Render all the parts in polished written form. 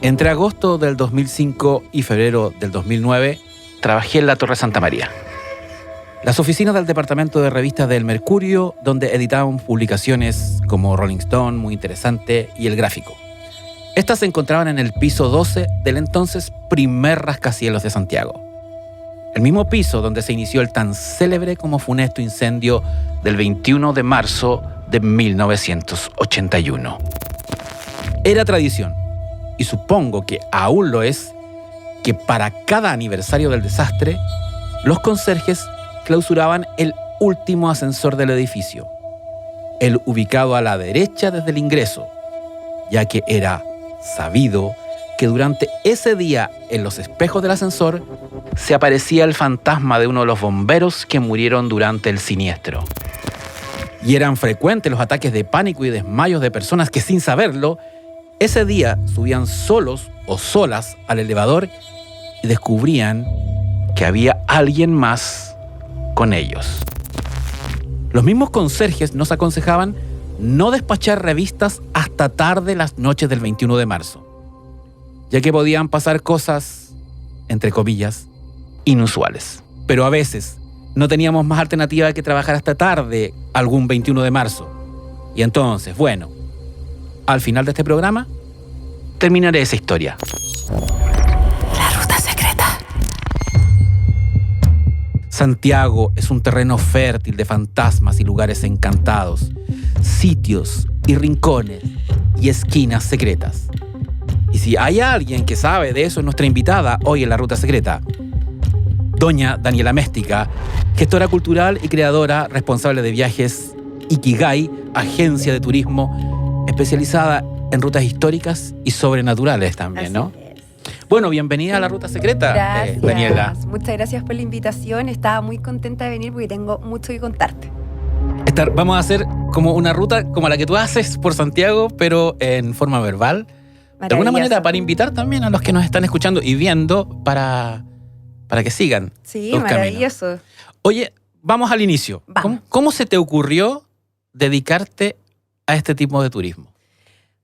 Entre agosto del 2005 y febrero del 2009, trabajé en la Torre Santa María, las oficinas del departamento de revistas del Mercurio, donde editaban publicaciones como Rolling Stone, Muy Interesante y El Gráfico. Estas se encontraban en el piso 12 del entonces primer rascacielos de Santiago. El mismo piso donde se inició el tan célebre como funesto incendio del 21 de marzo de 1981. Era tradición, y supongo que aún lo es, que para cada aniversario del desastre, los conserjes clausuraban el último ascensor del edificio, el ubicado a la derecha desde el ingreso, ya que era sabido que durante ese día en los espejos del ascensor se aparecía el fantasma de uno de los bomberos que murieron durante el siniestro. Y eran frecuentes los ataques de pánico y desmayos de personas que, sin saberlo, ese día subían solos o solas al elevador y descubrían que había alguien más con ellos. Los mismos conserjes nos aconsejaban no despachar revistas hasta tarde las noches del 21 de marzo, ya que podían pasar cosas, entre comillas, inusuales. Pero a veces no teníamos más alternativa que trabajar hasta tarde algún 21 de marzo. Y entonces, bueno, al final de este programa, terminaré esa historia. La ruta secreta. Santiago es un terreno fértil de fantasmas y lugares encantados, sitios y rincones y esquinas secretas. Y si hay alguien que sabe de eso, es nuestra invitada hoy en La Ruta Secreta, doña Daniela Méstica, gestora cultural y creadora responsable de viajes Ikigai, agencia de turismo especializada en rutas históricas y sobrenaturales también, ¿no? Bueno, bienvenida a La Ruta Secreta, Gracias. Daniela. Muchas gracias por la invitación. Estaba muy contenta de venir porque tengo mucho que contarte. Vamos a hacer como una ruta como la que tú haces por Santiago, pero en forma verbal. De alguna manera para invitar también a los que nos están escuchando y viendo para que sigan. Sí, los maravilloso. caminos. Oye, vamos al inicio. ¿Cómo se te ocurrió dedicarte a este tipo de turismo?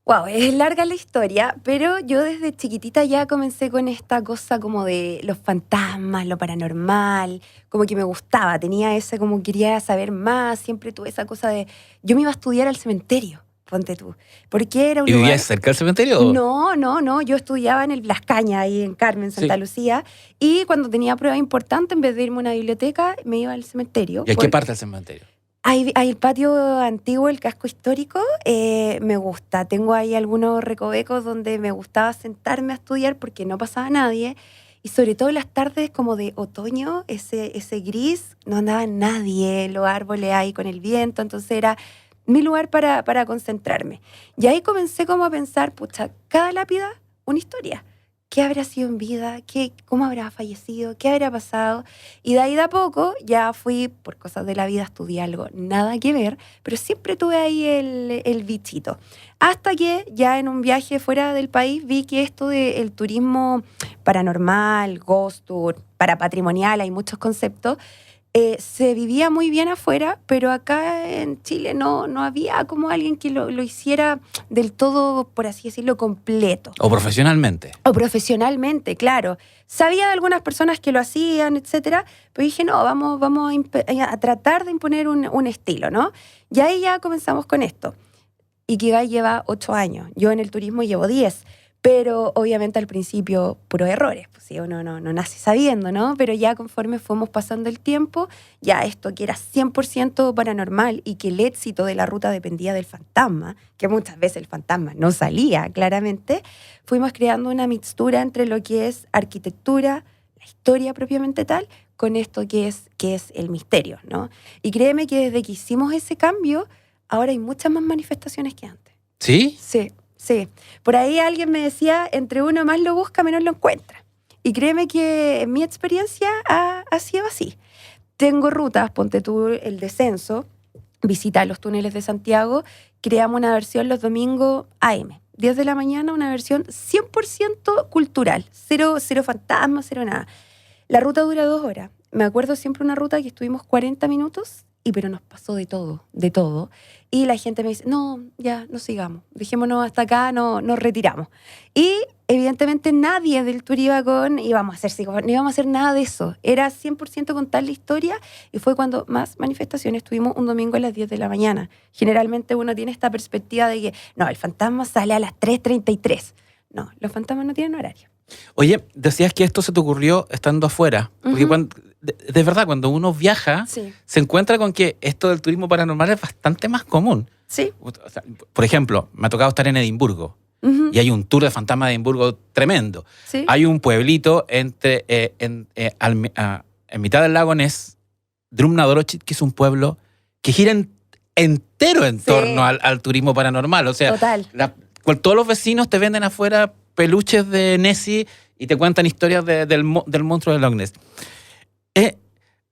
Wow, es larga la historia, pero yo desde chiquitita ya comencé con esta cosa como de los fantasmas, lo paranormal, como que me gustaba, tenía ese como quería saber más, siempre tuve esa cosa de, yo me iba a estudiar al cementerio, ponte tú, porque era un ¿Y lugar... vivías cerca del cementerio? No, yo estudiaba en el Blas Cañas, ahí en Carmen, Santa Lucía, y cuando tenía prueba importante, en vez de irme a una biblioteca, me iba al cementerio. ¿Y a qué parte del cementerio? Hay el patio antiguo, el casco histórico, me gusta. Tengo ahí algunos recovecos donde me gustaba sentarme a estudiar porque no pasaba nadie. Y sobre todo las tardes como de otoño, ese gris, no andaba nadie, los árboles ahí con el viento. Entonces era mi lugar para concentrarme. Y ahí comencé como a pensar, pucha, cada lápida, una historia. ¿Qué habrá sido en vida? ¿Cómo habrá fallecido? ¿Qué habrá pasado? Y de ahí de a poco ya fui, por cosas de la vida, estudié algo nada que ver, pero siempre tuve ahí el bichito. Hasta que ya en un viaje fuera del país vi que esto del turismo paranormal, ghost tour, parapatrimonial, hay muchos conceptos, se vivía muy bien afuera, pero acá en Chile no había como alguien que lo hiciera del todo, por así decirlo, completo. ¿O profesionalmente? O profesionalmente, claro. Sabía de algunas personas que lo hacían, etcétera, pero dije, no, vamos a tratar de imponer un estilo, ¿no? Y ahí ya comenzamos con esto. Ikigai lleva 8 años, yo en el turismo llevo 10. Pero obviamente al principio puros errores, pues sí, uno no nace sabiendo, ¿no? Pero ya conforme fuimos pasando el tiempo, ya esto que era 100% paranormal y que el éxito de la ruta dependía del fantasma, que muchas veces el fantasma no salía claramente, fuimos creando una mixtura entre lo que es arquitectura, la historia propiamente tal, con esto que es el misterio, ¿no? Y créeme que desde que hicimos ese cambio, ahora hay muchas más manifestaciones que antes. ¿Sí? Sí, por ahí alguien me decía, entre uno más lo busca, menos lo encuentra. Y créeme que en mi experiencia ha sido así. Tengo rutas, ponte tú el descenso, visita los túneles de Santiago, creamos una versión los domingos AM. 10 de la mañana, una versión 100% cultural, cero fantasmas, cero nada. La ruta dura 2 horas. Me acuerdo siempre una ruta que estuvimos 40 minutos pero nos pasó de todo, de todo. Y la gente me dice, no, ya, no sigamos, dejémonos hasta acá, no, nos retiramos. Y evidentemente nadie del tour iba con, íbamos a hacer psicófono, no íbamos a hacer nada de eso. Era 100% contar la historia y fue cuando más manifestaciones tuvimos un domingo a las 10 de la mañana. Generalmente uno tiene esta perspectiva de que, no, el fantasma sale a las 3:33. No, los fantasmas no tienen horario. Oye, decías que esto se te ocurrió estando afuera. Porque Ujú. de verdad, cuando uno viaja, Sí. se encuentra con que esto del turismo paranormal es bastante más común. Sí. O sea, por ejemplo, me ha tocado estar en Edimburgo Ujú. y hay un tour de fantasmas de Edimburgo tremendo. Sí. Hay un pueblito en mitad del lago Ness, Drumnadrochit, que es un pueblo que gira entero en Sí. torno al turismo paranormal. O sea, Total. todos los vecinos te venden afuera peluches de Nessie y te cuentan historias del monstruo de Loch Ness.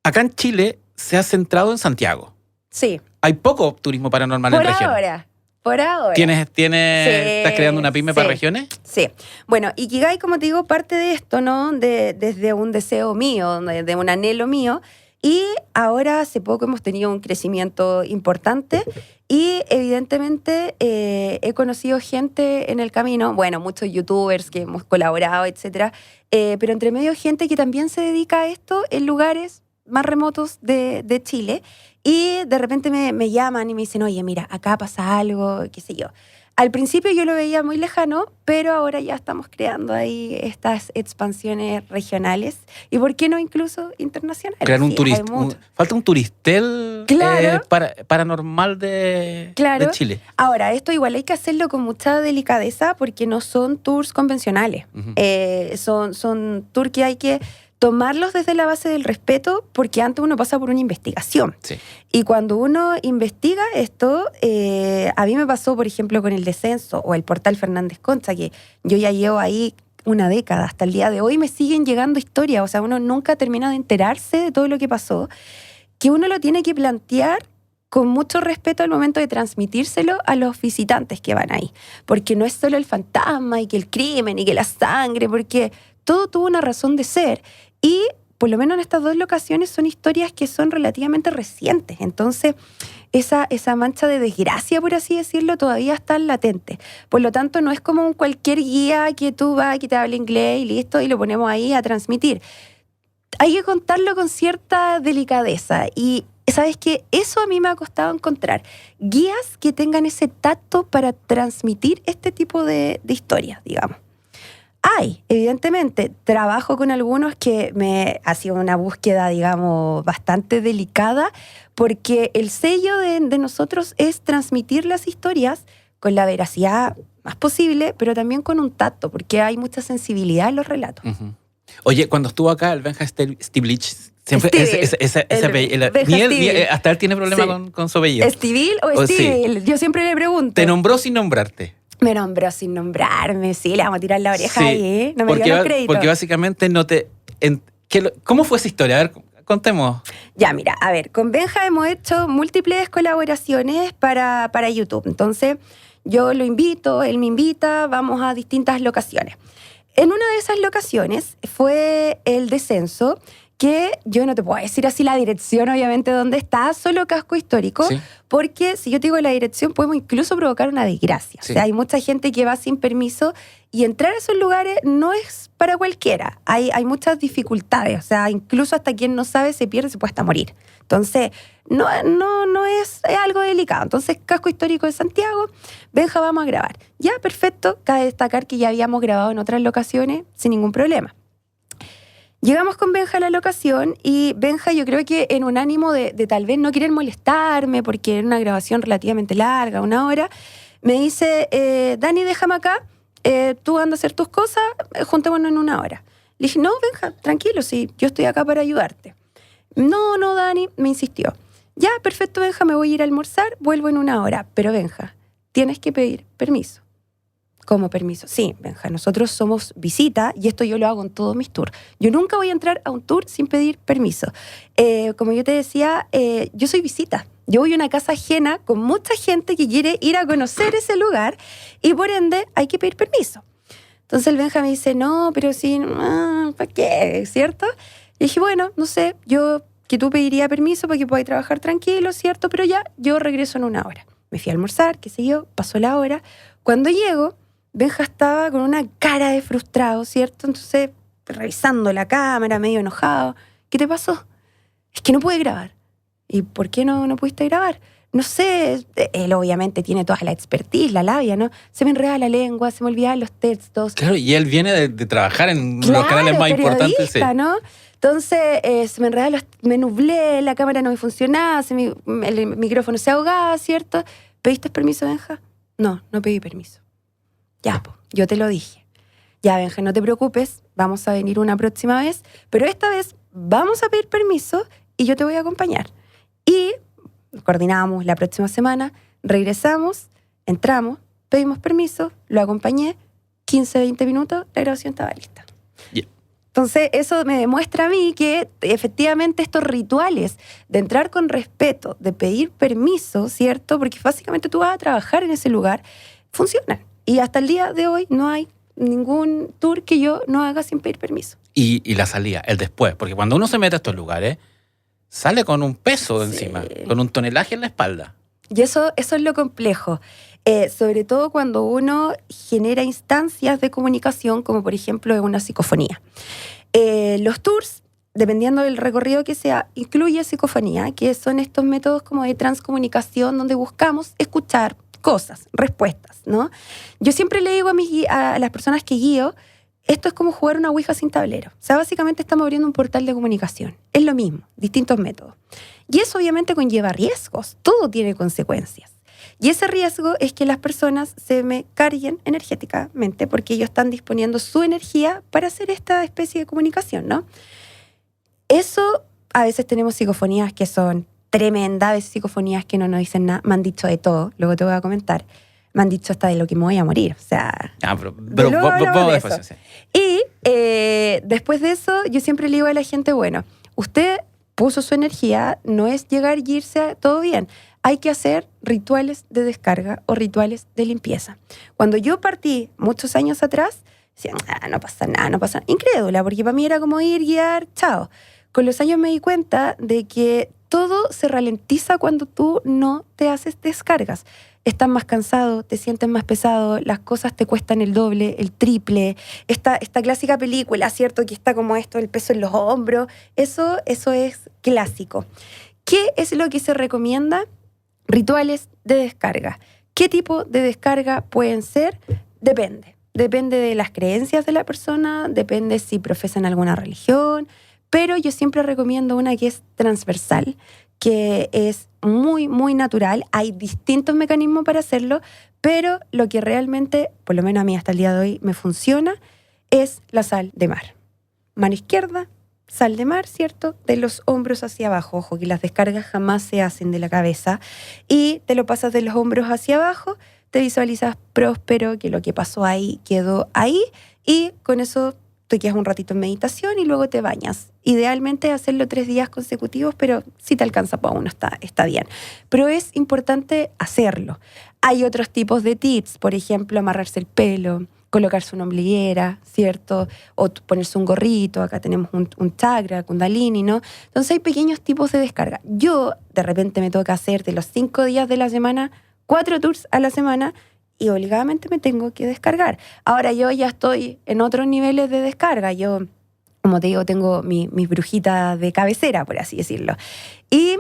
Acá en Chile se ha centrado en Santiago. Sí. Hay poco turismo paranormal Por en regiones. ahora. Por ahora. Sí, ¿estás creando una pyme para sí. regiones? Sí. Bueno, Ikigai, como te digo, parte de esto, ¿no? Desde un deseo mío, de un anhelo mío. Y ahora, hace poco, hemos tenido un crecimiento importante y, evidentemente, he conocido gente en el camino, bueno, muchos youtubers que hemos colaborado, etcétera, pero entre medio gente que también se dedica a esto en lugares más remotos de Chile. Y de repente me llaman y me dicen, oye, mira, acá pasa algo, qué sé yo. Al principio yo lo veía muy lejano, pero ahora ya estamos creando ahí estas expansiones regionales y, ¿por qué no, incluso internacionales? Crear un Sí, turista. hay mucho. Falta un turistel Claro. paranormal de Claro. Chile. Ahora, esto igual hay que hacerlo con mucha delicadeza porque no son tours convencionales. Ujú. Son tours que hay que tomarlos desde la base del respeto, porque antes uno pasa por una investigación. Sí. Y cuando uno investiga esto, a mí me pasó, por ejemplo, con el descenso o el portal Fernández Concha, que yo ya llevo ahí una década, hasta el día de hoy me siguen llegando historias, o sea, uno nunca termina de enterarse de todo lo que pasó, que uno lo tiene que plantear con mucho respeto al momento de transmitírselo a los visitantes que van ahí, porque no es solo el fantasma y que el crimen y que la sangre, porque todo tuvo una razón de ser. Y por lo menos en estas dos locaciones son historias que son relativamente recientes. Entonces, esa mancha de desgracia, por así decirlo, todavía está latente. Por lo tanto, no es como un cualquier guía que tú vas, que te habla inglés y listo, y lo ponemos ahí a transmitir. Hay que contarlo con cierta delicadeza. Y ¿sabes qué? Eso a mí me ha costado encontrar. Guías que tengan ese tacto para transmitir este tipo de historias, digamos. Hay, evidentemente, trabajo con algunos que ha sido una búsqueda, digamos, bastante delicada, porque el sello de nosotros es transmitir las historias con la veracidad más posible, pero también con un tacto, porque hay mucha sensibilidad en los relatos. Ujú. Oye, cuando estuvo acá el Benja Stiblich, siempre hasta él tiene problemas Sí. con su apellido. ¿Estivil o Sí. Estivil? Yo siempre le pregunto. Te nombró sin nombrarte. Me nombró sin nombrarme, sí, le vamos a tirar la oreja Sí, ahí, ¿eh? No me dio los créditos. porque básicamente no te... ¿Cómo fue esa historia? A ver, contemos. Ya, mira, a ver, con Benja hemos hecho múltiples colaboraciones para YouTube. Entonces, yo lo invito, él me invita, vamos a distintas locaciones. En una de esas locaciones fue el descenso, que yo no te puedo decir así la dirección, obviamente, dónde está, solo casco histórico, Sí. porque si yo te digo la dirección, podemos incluso provocar una desgracia. Sí. O sea, hay mucha gente que va sin permiso y entrar a esos lugares no es para cualquiera. Hay muchas dificultades, o sea, incluso hasta quien no sabe se pierde, se puede hasta morir. Entonces, no es algo delicado. Entonces, casco histórico de Santiago, Benja, vamos a grabar. Ya, perfecto, cabe destacar que ya habíamos grabado en otras locaciones sin ningún problema. Llegamos con Benja a la locación y Benja, yo creo que en un ánimo de tal vez no querer molestarme, porque era una grabación relativamente larga, 1 hora, me dice, Dani, déjame acá, tú anda a hacer tus cosas, juntémonos en 1 hora. Le dije, no, Benja, tranquilo, sí, yo estoy acá para ayudarte. No, Dani, me insistió. Ya, perfecto, Benja, me voy a ir a almorzar, vuelvo en 1 hora. Pero Benja, tienes que pedir permiso. ¿Cómo permiso? Sí, Benja, nosotros somos visita y esto yo lo hago en todos mis tours. Yo nunca voy a entrar a un tour sin pedir permiso. Como yo te decía, yo soy visita. Yo voy a una casa ajena con mucha gente que quiere ir a conocer ese lugar y por ende hay que pedir permiso. Entonces el Benja me dice, no, pero sí, ¿para qué? ¿Cierto? Y dije, bueno, no sé, yo que tú pedirías permiso para que podáis trabajar tranquilo, ¿cierto? Pero ya, yo regreso en 1 hora. Me fui a almorzar, qué sé yo, pasó la hora. Cuando llego, Benja estaba con una cara de frustrado, ¿cierto? Entonces, revisando la cámara, medio enojado. ¿Qué te pasó? Es que no pude grabar. ¿Y por qué no pudiste grabar? No sé, él obviamente tiene toda la expertise, la labia, ¿no? Se me enreda la lengua, se me olvidan los textos. Claro, y él viene de trabajar en Claro, los canales más importantes. Sí. ¿no? Entonces, se me enredaba, me nublé, la cámara no me funcionaba, el micrófono se ahogaba, ¿cierto? ¿Pediste permiso, Benja? No pedí permiso. Ya, po, yo te lo dije. Ya, Benja, no te preocupes, vamos a venir una próxima vez, pero esta vez vamos a pedir permiso y yo te voy a acompañar. Y coordinamos la próxima semana, regresamos, entramos, pedimos permiso, lo acompañé, 15, 20 minutos, la grabación estaba lista. Yeah. Entonces, eso me demuestra a mí que efectivamente estos rituales de entrar con respeto, de pedir permiso, ¿cierto? Porque básicamente tú vas a trabajar en ese lugar, funcionan. Y hasta el día de hoy no hay ningún tour que yo no haga sin pedir permiso. Y la salida, el después, porque cuando uno se mete a estos lugares, sale con un peso encima, con un tonelaje en la espalda. Y eso es lo complejo. Sobre todo cuando uno genera instancias de comunicación, como por ejemplo una psicofonía. Los tours, dependiendo del recorrido que sea, incluye psicofonía, que son estos métodos como de transcomunicación donde buscamos escuchar cosas, respuestas, ¿no? Yo siempre le digo a las personas que guío, esto es como jugar una ouija sin tablero. O sea, básicamente estamos abriendo un portal de comunicación. Es lo mismo, distintos métodos. Y eso obviamente conlleva riesgos, todo tiene consecuencias. Y ese riesgo es que las personas se me carguen energéticamente porque ellos están disponiendo su energía para hacer esta especie de comunicación, ¿no? Eso, a veces tenemos psicofonías que son tremendas, a veces psicofonías que no nos dicen nada, me han dicho de todo, luego te voy a comentar. Me han dicho hasta de lo que me voy a morir, o sea... pero vamos después. Sí. Y después de eso, yo siempre le digo a la gente, bueno, usted puso su energía, no es llegar y irse todo bien. Hay que hacer rituales de descarga o rituales de limpieza. Cuando yo partí muchos años atrás, decían, no pasa nada, no pasa nada. Incrédula, porque para mí era como ir, guiar, chao. Con los años me di cuenta de que todo se ralentiza cuando tú no te haces descargas. Estás más cansado, te sientes más pesado, las cosas te cuestan el doble, el triple. Esta clásica película, ¿cierto? Que está como esto, el peso en los hombros. Eso es clásico. ¿Qué es lo que se recomienda? Rituales de descarga. ¿Qué tipo de descarga pueden ser? Depende. Depende de las creencias de la persona, depende si profesan alguna religión, pero yo siempre recomiendo una que es transversal, que es muy, muy natural. Hay distintos mecanismos para hacerlo, pero lo que realmente, por lo menos a mí hasta el día de hoy, me funciona es la sal de mar. Mano izquierda, sal de mar, ¿cierto? De los hombros hacia abajo. Ojo, que las descargas jamás se hacen de la cabeza. Y te lo pasas de los hombros hacia abajo, te visualizas próspero, que lo que pasó ahí quedó ahí, y con eso te quedas un ratito en meditación y luego te bañas. Idealmente hacerlo 3 días consecutivos, pero si te alcanza para uno está bien. Pero es importante hacerlo. Hay otros tipos de tips, por ejemplo, amarrarse el pelo, colocarse una ombliguera, ¿cierto? O ponerse un gorrito, acá tenemos un chakra, kundalini, ¿no? Entonces hay pequeños tipos de descarga. Yo, de repente, me toca hacer de los 5 días de la semana, 4 tours a la semana, y obligadamente me tengo que descargar. Ahora yo ya estoy en otros niveles de descarga. Yo, como te digo, tengo mis brujitas de cabecera, por así decirlo. Y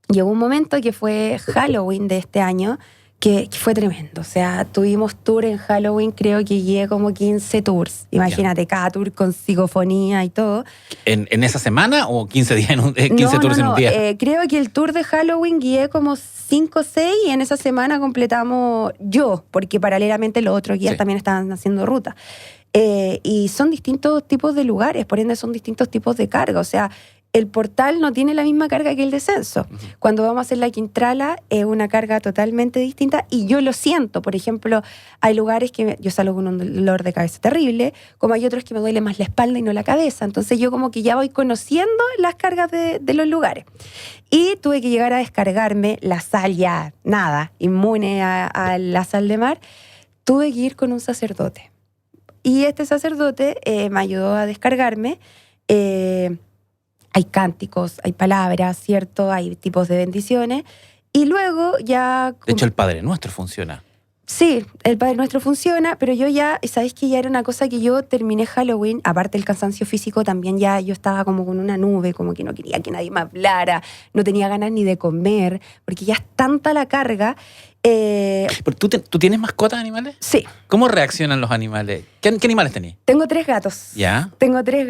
llegó un momento que fue Halloween de este año, que fue tremendo. O sea, tuvimos tour en Halloween, creo que llegué como 15 tours. Imagínate, cada tour con psicofonía y todo. ¿En esa semana o 15 días 15 tours en un día? Creo que el tour de Halloween guié como 5 o 6 y en esa semana completamos yo, porque paralelamente los otros guías también estaban haciendo ruta. Y son distintos tipos de lugares, por ende son distintos tipos de carga. O sea, el portal no tiene la misma carga que el descenso. Uh-huh. Cuando vamos a hacer la Quintrala es una carga totalmente distinta y yo lo siento. Por ejemplo, hay lugares que yo salgo con un dolor de cabeza terrible, como hay otros que me duele más la espalda y no la cabeza. Entonces yo como que ya voy conociendo las cargas de los lugares. Y tuve que llegar a descargarme la sal ya, nada, inmune a la sal de mar. Tuve que ir con un sacerdote. Y este sacerdote me ayudó a descargarme. hay cánticos, hay palabras, ¿cierto? Hay tipos de bendiciones. Y luego ya... De hecho, el Padre Nuestro funciona. Sí, el Padre Nuestro funciona, pero yo ya, ¿sabéis que ya era una cosa que yo terminé Halloween? Aparte del cansancio físico, también ya yo estaba como con una nube, como que no quería que nadie me hablara, no tenía ganas ni de comer, porque ya es tanta la carga. ¿Pero tú tienes mascotas animales? Sí. ¿Cómo reaccionan los animales? ¿Qué animales tenés? Tengo 3 gatos. ¿Ya? Tengo tres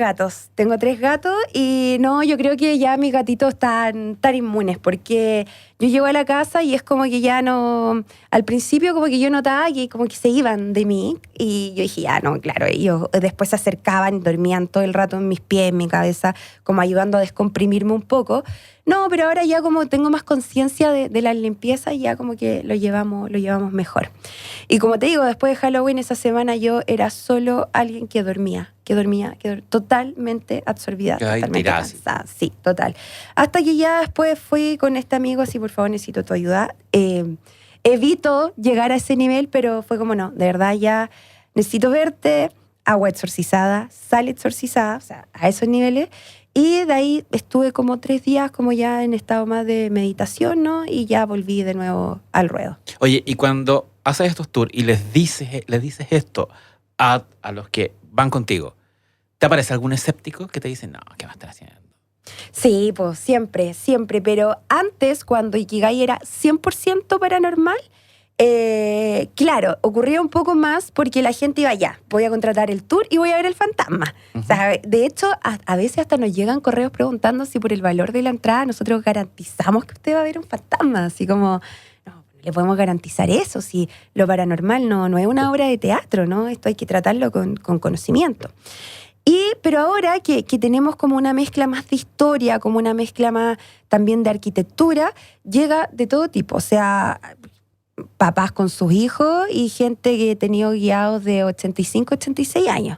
gatos y no, yo creo que ya mis gatitos están inmunes porque yo llego a la casa y es como que ya no... Al principio como que yo notaba que como que se iban de mí y yo dije, ya no, claro, ellos después se acercaban, dormían todo el rato en mis pies, en mi cabeza, como ayudando a descomprimirme un poco. No, pero ahora ya como tengo más conciencia de la limpieza, ya como que lo llevamos mejor. Y como te digo, después de Halloween esa semana yo era solo alguien que dormía totalmente absorbida, totalmente cansada. Sí, total. Hasta que ya después fui con este amigo, así por favor necesito tu ayuda. Evito llegar a ese nivel, pero fue como no, de verdad ya necesito verte, agua exorcizada, sal exorcizada, o sea, a esos niveles. Y de ahí estuve como 3 días como ya en estado más de meditación, ¿no? Y ya volví de nuevo al ruedo. Oye, y cuando haces estos tours y les dices esto a los que van contigo, ¿te aparece algún escéptico que te dice, no, ¿qué vas a estar haciendo? Sí, pues siempre, pero antes cuando Ikigai era 100% paranormal, claro, ocurría un poco más porque la gente iba ya, voy a contratar el tour y voy a ver el fantasma. Uh-huh. O sea, de hecho, a veces hasta nos llegan correos preguntando si por el valor de la entrada nosotros garantizamos que usted va a ver un fantasma, así como... le podemos garantizar eso, si lo paranormal no es una obra de teatro, ¿no? Esto hay que tratarlo con conocimiento. Pero ahora que tenemos como una mezcla más de historia, como una mezcla más también de arquitectura, llega de todo tipo, o sea, papás con sus hijos y gente que he tenido guiados de 85, 86 años.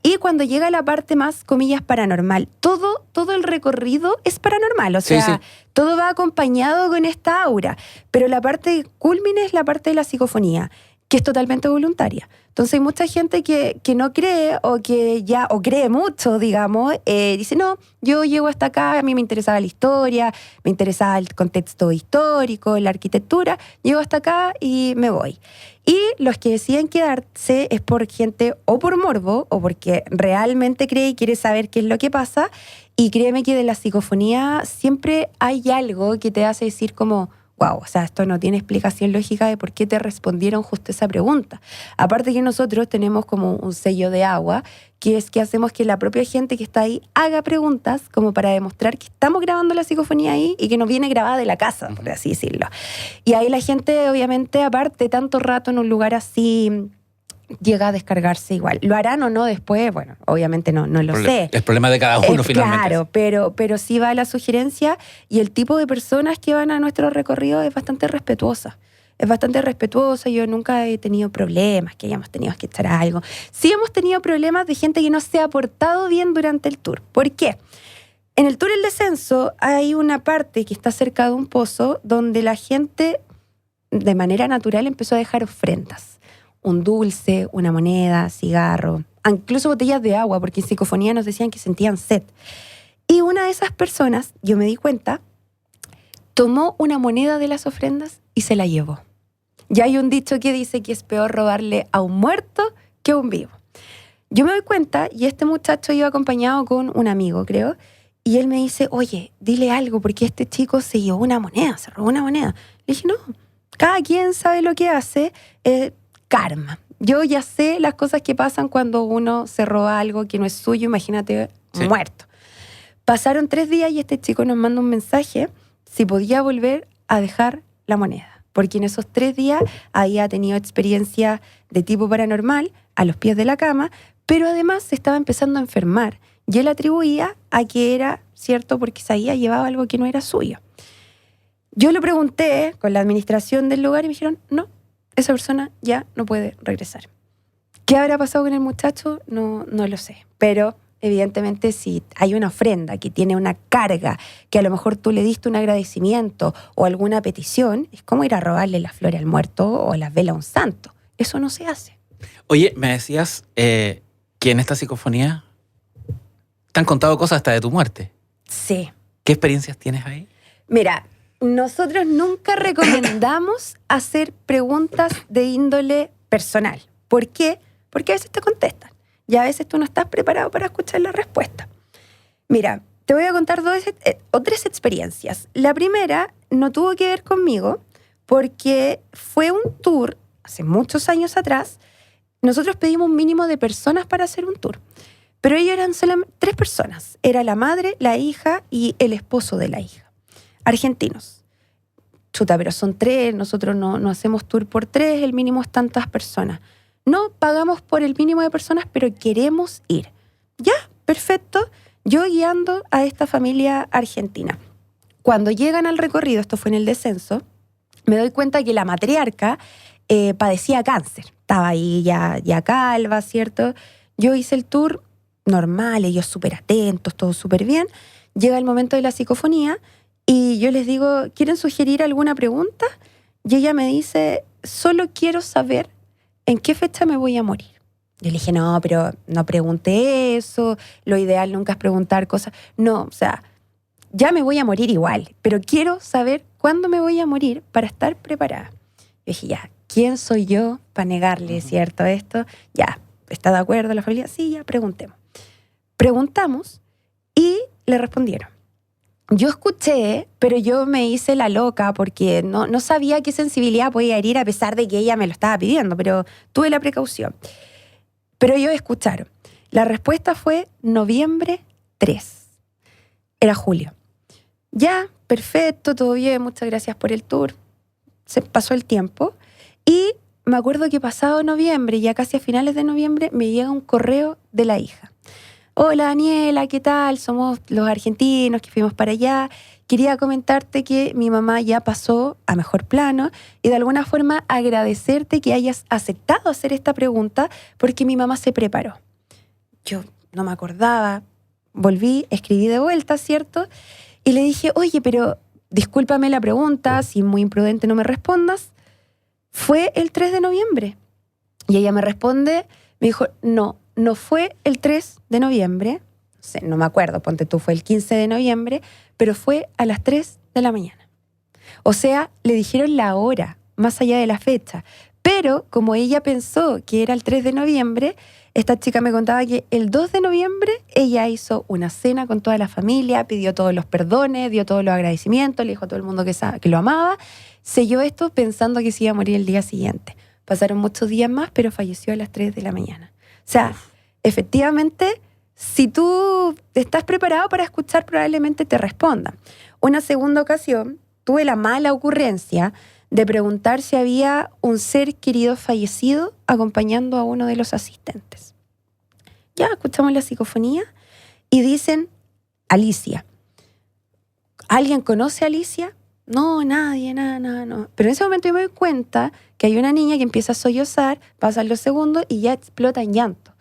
Y cuando llega la parte más, comillas, paranormal, todo el recorrido es paranormal, o sea, sí. Todo va acompañado con esta aura, pero la parte culmine es la parte de la psicofonía, que es totalmente voluntaria. Entonces hay mucha gente que no cree o cree mucho, digamos, dice, no, yo llego hasta acá, a mí me interesaba la historia, me interesaba el contexto histórico, la arquitectura, llego hasta acá y me voy. Y los que deciden quedarse es por gente o por morbo o porque realmente cree y quiere saber qué es lo que pasa. Y créeme que de la psicofonía siempre hay algo que te hace decir como... wow, o sea, esto no tiene explicación lógica de por qué te respondieron justo esa pregunta. Aparte que nosotros tenemos como un sello de agua, que es que hacemos que la propia gente que está ahí haga preguntas como para demostrar que estamos grabando la psicofonía ahí y que nos viene grabada de la casa, por así decirlo. Y ahí la gente, obviamente, aparte, tanto rato en un lugar así... llega a descargarse igual. ¿Lo harán o no después? Bueno, obviamente no lo sé. El problema de cada uno finalmente. Claro, pero sí va la sugerencia y el tipo de personas que van a nuestro recorrido es bastante respetuosa. Yo nunca he tenido problemas, que hayamos tenido que echar algo. Sí hemos tenido problemas de gente que no se ha portado bien durante el tour. ¿Por qué? En el tour El Descenso hay una parte que está cerca de un pozo donde la gente de manera natural empezó a dejar ofrendas. Un dulce, una moneda, cigarro, incluso botellas de agua, porque en psicofonía nos decían que sentían sed. Y una de esas personas, yo me di cuenta, tomó una moneda de las ofrendas y se la llevó. Ya hay un dicho que dice que es peor robarle a un muerto que a un vivo. Yo me doy cuenta, y este muchacho iba acompañado con un amigo, creo, y él me dice, oye, dile algo, porque este chico se llevó una moneda, se robó una moneda. Le dije, no, cada quien sabe lo que hace, karma. Yo ya sé las cosas que pasan cuando uno se roba algo que no es suyo, imagínate, sí. Muerto. Pasaron 3 días y este chico nos manda un mensaje si podía volver a dejar la moneda, porque en esos 3 días había tenido experiencia de tipo paranormal a los pies de la cama, pero además se estaba empezando a enfermar y él atribuía a que era cierto porque se había llevado algo que no era suyo. Yo lo pregunté con la administración del lugar y me dijeron, no, esa persona ya no puede regresar. ¿Qué habrá pasado con el muchacho? No lo sé. Pero evidentemente si hay una ofrenda que tiene una carga, que a lo mejor tú le diste un agradecimiento o alguna petición, es como ir a robarle las flores al muerto o las velas a un santo. Eso no se hace. Oye, me decías que en esta psicofonía te han contado cosas hasta de tu muerte. Sí. ¿Qué experiencias tienes ahí? Mira, nosotros nunca recomendamos hacer preguntas de índole personal. ¿Por qué? Porque a veces te contestan y a veces tú no estás preparado para escuchar la respuesta. Mira, te voy a contar tres experiencias. La primera no tuvo que ver conmigo porque fue un tour hace muchos años atrás. Nosotros pedimos un mínimo de personas para hacer un tour, pero ellos eran solamente 3 personas. Era la madre, la hija y el esposo de la hija. Argentinos. Chuta, pero son 3, nosotros no hacemos tour por 3, el mínimo es tantas personas. No pagamos por el mínimo de personas, pero queremos ir. Ya, perfecto. Yo guiando a esta familia argentina. Cuando llegan al recorrido, esto fue en el descenso, me doy cuenta que la matriarca padecía cáncer. Estaba ahí ya calva, ¿cierto? Yo hice el tour normal, ellos súper atentos, todo súper bien. Llega el momento de la psicofonía y yo les digo, ¿quieren sugerir alguna pregunta? Y ella me dice, solo quiero saber en qué fecha me voy a morir. Yo le dije, no, pero no pregunté eso, lo ideal nunca es preguntar cosas. No, o sea, ya me voy a morir igual, pero quiero saber cuándo me voy a morir para estar preparada. Yo dije, ya, ¿quién soy yo para negarle, cierto, esto? Ya, ¿está de acuerdo la familia? Sí, ya, preguntemos. Preguntamos y le respondieron. Yo escuché, pero yo me hice la loca porque no sabía qué sensibilidad podía herir a pesar de que ella me lo estaba pidiendo, pero tuve la precaución. Pero ellos escucharon. La respuesta fue noviembre 3. Era julio. Ya, perfecto, todo bien, muchas gracias por el tour. Se pasó el tiempo y me acuerdo que pasado noviembre, ya casi a finales de noviembre, me llega un correo de la hija. Hola Daniela, ¿qué tal? Somos los argentinos que fuimos para allá. Quería comentarte que mi mamá ya pasó a mejor plano y de alguna forma agradecerte que hayas aceptado hacer esta pregunta porque mi mamá se preparó. Yo no me acordaba, volví, escribí de vuelta, ¿cierto? Y le dije, oye, pero discúlpame la pregunta, si muy imprudente no me respondas. Fue el 3 de noviembre. Y ella me responde, me dijo, no fue el 3 de noviembre, no me acuerdo, ponte tú, fue el 15 de noviembre, pero fue a las 3 de la mañana. O sea, le dijeron la hora, más allá de la fecha. Pero como ella pensó que era el 3 de noviembre, esta chica me contaba que el 2 de noviembre ella hizo una cena con toda la familia, pidió todos los perdones, dio todos los agradecimientos, le dijo a todo el mundo que lo amaba, selló esto pensando que se iba a morir el día siguiente. Pasaron muchos días más, pero falleció a las 3 de la mañana. O sea, efectivamente, si tú estás preparado para escuchar, probablemente te respondan. Una segunda ocasión, tuve la mala ocurrencia de preguntar si había un ser querido fallecido acompañando a uno de los asistentes. Ya escuchamos la psicofonía y dicen Alicia. ¿Alguien conoce a Alicia? No, nadie, nada, no. Pero en ese momento yo me doy cuenta que hay una niña que empieza a sollozar, pasan los segundos y ya explota en llanto.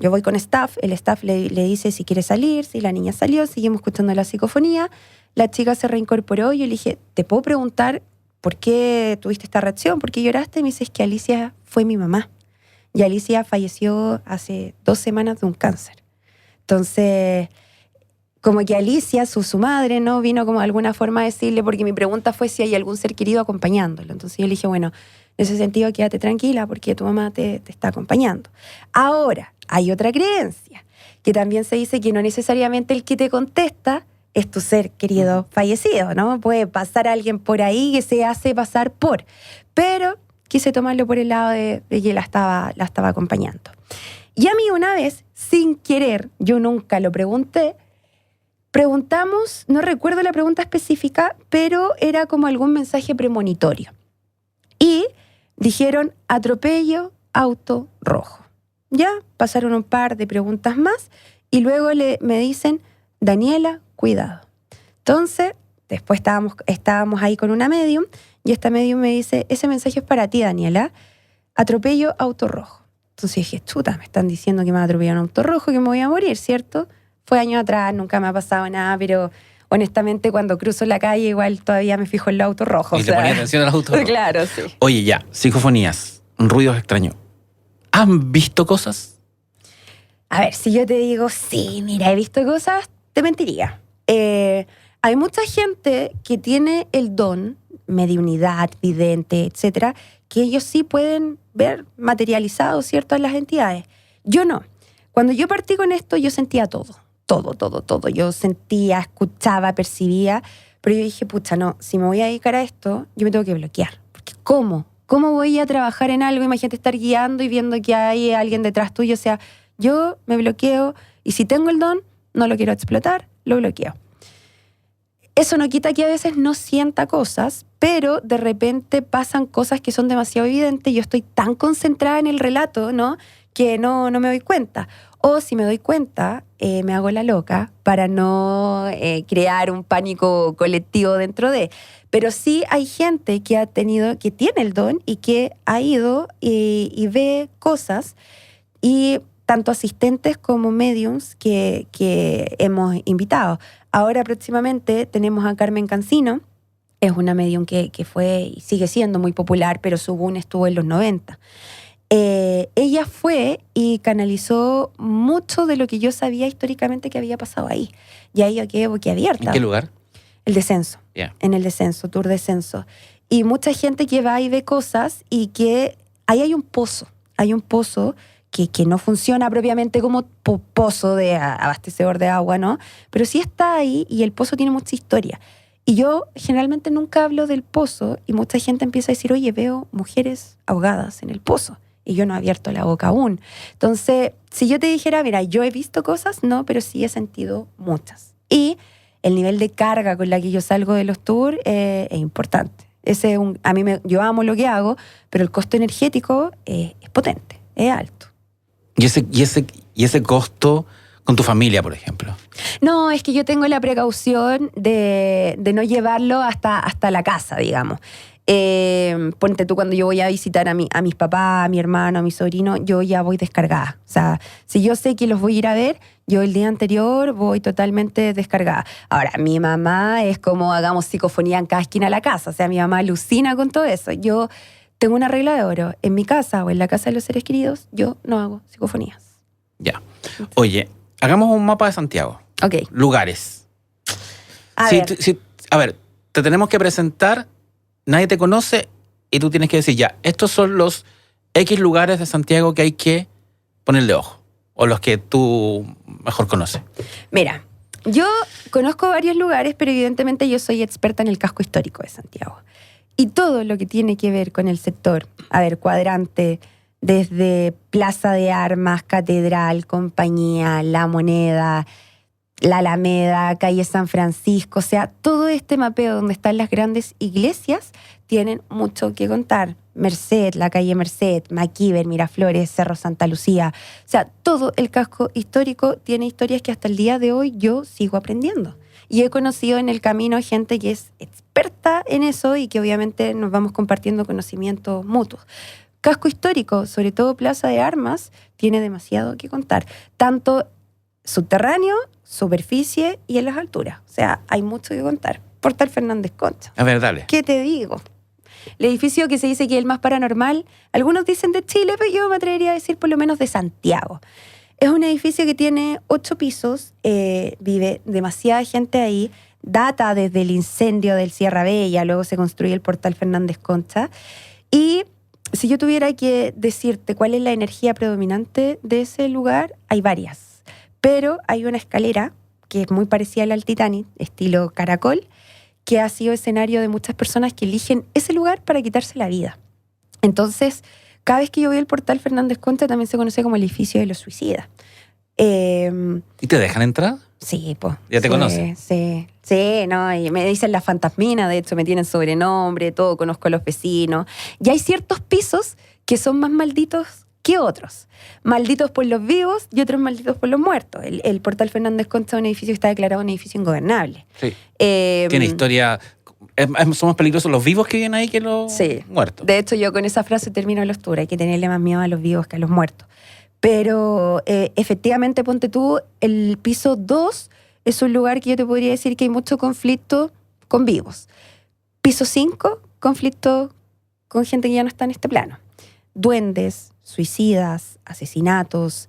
Yo voy con staff, el staff le dice si quiere salir, si la niña salió, seguimos escuchando la psicofonía, la chica se reincorporó y yo le dije, ¿te puedo preguntar por qué tuviste esta reacción? ¿Por qué lloraste? Y me dice, es que Alicia fue mi mamá. Y Alicia falleció hace 2 semanas de un cáncer. Entonces, como que Alicia, su madre, ¿no? Vino como de alguna forma a decirle, porque mi pregunta fue si hay algún ser querido acompañándolo. Entonces yo le dije, bueno, en ese sentido quédate tranquila porque tu mamá te está acompañando. Ahora, hay otra creencia, que también se dice que no necesariamente el que te contesta es tu ser querido fallecido, ¿no? Puede pasar alguien por ahí que se hace pasar por. Pero quise tomarlo por el lado de que la estaba acompañando. Y a mí una vez, sin querer, yo nunca lo preguntamos, no recuerdo la pregunta específica, pero era como algún mensaje premonitorio. Y dijeron, atropello, auto rojo. Ya, pasaron un par de preguntas más y luego me dicen, Daniela, cuidado. Entonces, después estábamos ahí con una medium y esta medium me dice, ese mensaje es para ti, Daniela, atropello, auto rojo. Entonces dije, chuta, me están diciendo que me va a atropellar un auto rojo, que me voy a morir, ¿cierto? Fue años atrás, nunca me ha pasado nada, pero honestamente cuando cruzo la calle igual todavía me fijo en el auto rojo. Y te ponía atención al auto rojo. Claro, sí. Oye, ya, psicofonías, ruidos extraños. ¿Han visto cosas? A ver, si yo te digo, sí, mira, he visto cosas, te mentiría. Hay mucha gente que tiene el don, mediunidad, vidente, etcétera, que ellos sí pueden ver materializado ciertas las entidades. Yo no. Cuando yo partí con esto, yo sentía todo. Yo sentía, escuchaba, percibía, pero yo dije, pucha, no, si me voy a dedicar a esto, yo me tengo que bloquear. Porque ¿cómo? ¿Cómo voy a trabajar en algo? Imagínate estar guiando y viendo que hay alguien detrás tuyo. O sea, yo me bloqueo y si tengo el don, no lo quiero explotar, lo bloqueo. Eso no quita que a veces no sienta cosas, pero de repente pasan cosas que son demasiado evidentes y yo estoy tan concentrada en el relato, ¿no?, que no me doy cuenta. O si me doy cuenta, me hago la loca para no crear un pánico colectivo dentro de. Pero sí hay gente que tiene el don y que ha ido y ve cosas, y tanto asistentes como mediums que hemos invitado. Ahora próximamente tenemos a Carmen Cancino, es una medium que fue y sigue siendo muy popular, pero su boom estuvo en los 90. Ella fue y canalizó mucho de lo que yo sabía históricamente que había pasado ahí. Y ahí yo quedé boquiabierta. ¿En qué lugar? El descenso. Yeah. En el descenso, tour descenso. Y mucha gente que va y ve cosas y que ahí hay un pozo. Hay un pozo que no funciona propiamente como pozo de abastecedor de agua, ¿no? Pero sí está ahí y el pozo tiene mucha historia. Y yo generalmente nunca hablo del pozo y mucha gente empieza a decir, oye, veo mujeres ahogadas en el pozo. Y yo no he abierto la boca aún. Entonces, si yo te dijera, mira, yo he visto cosas, no, pero sí he sentido muchas. Y el nivel de carga con la que yo salgo de los tours es importante. Yo amo lo que hago, pero el costo energético es potente, es alto. ¿Y ese costo con tu familia, por ejemplo? No, es que yo tengo la precaución de no llevarlo hasta la casa, digamos. Ponte tú, cuando yo voy a visitar a mis papás, a mi hermano, a mi sobrino, yo ya voy descargada. O sea, si yo sé que los voy a ir a ver, yo el día anterior voy totalmente descargada. Ahora, mi mamá es como hagamos psicofonía en cada esquina de la casa. O sea, mi mamá alucina con todo eso. Yo tengo una regla de oro. En mi casa o en la casa de los seres queridos, yo no hago psicofonías. Ya. Oye, hagamos un mapa de Santiago. Ok. Lugares. A ver, te tenemos que presentar, nadie te conoce y tú tienes que decir, ya, estos son los X lugares de Santiago que hay que ponerle ojo, o los que tú mejor conoces. Mira, yo conozco varios lugares, pero evidentemente yo soy experta en el casco histórico de Santiago. Y todo lo que tiene que ver con el sector, cuadrante, desde Plaza de Armas, Catedral, Compañía, La Moneda, La Alameda, Calle San Francisco, o sea, todo este mapeo donde están las grandes iglesias tienen mucho que contar. Merced, la calle Merced, Maquiver, Miraflores, Cerro Santa Lucía. O sea, todo el casco histórico tiene historias que hasta el día de hoy yo sigo aprendiendo. Y he conocido en el camino gente que es experta en eso y que obviamente nos vamos compartiendo conocimientos mutuos. Casco histórico, sobre todo Plaza de Armas, tiene demasiado que contar. Tanto subterráneo, superficie y en las alturas. O sea, hay mucho que contar. Portal Fernández Concha. A ver, dale. ¿Qué te digo? El edificio que se dice que es el más paranormal, algunos dicen de Chile, pero yo me atrevería a decir por lo menos de Santiago. Es un edificio que tiene 8 pisos, vive demasiada gente ahí, data desde el incendio del Sierra Bella, luego se construye el Portal Fernández Concha. Y si yo tuviera que decirte cuál es la energía predominante de ese lugar, hay varias. Pero hay una escalera que es muy parecida a la del Titanic, estilo caracol, que ha sido escenario de muchas personas que eligen ese lugar para quitarse la vida. Entonces, cada vez que yo voy al Portal Fernández Concha, también se conoce como el edificio de los suicidas. ¿Y te dejan entrar? Sí, pues. ¿Ya te conocen? Sí, no, y me dicen la fantasmina, de hecho me tienen sobrenombre, todo, conozco a los vecinos. Y hay ciertos pisos que son más malditos que otros. Malditos por los vivos y otros malditos por los muertos. El Portal Fernández Concha es un edificio que está declarado un edificio ingobernable. Sí. Tiene historia. Son más peligrosos los vivos que viven ahí que los muertos. De hecho, yo con esa frase termino el tour. Hay que tenerle más miedo a los vivos que a los muertos. Pero efectivamente, ponte tú, el piso 2 es un lugar que yo te podría decir que hay mucho conflicto con vivos. Piso 5, conflicto con gente que ya no está en este plano. Duendes, suicidas, asesinatos,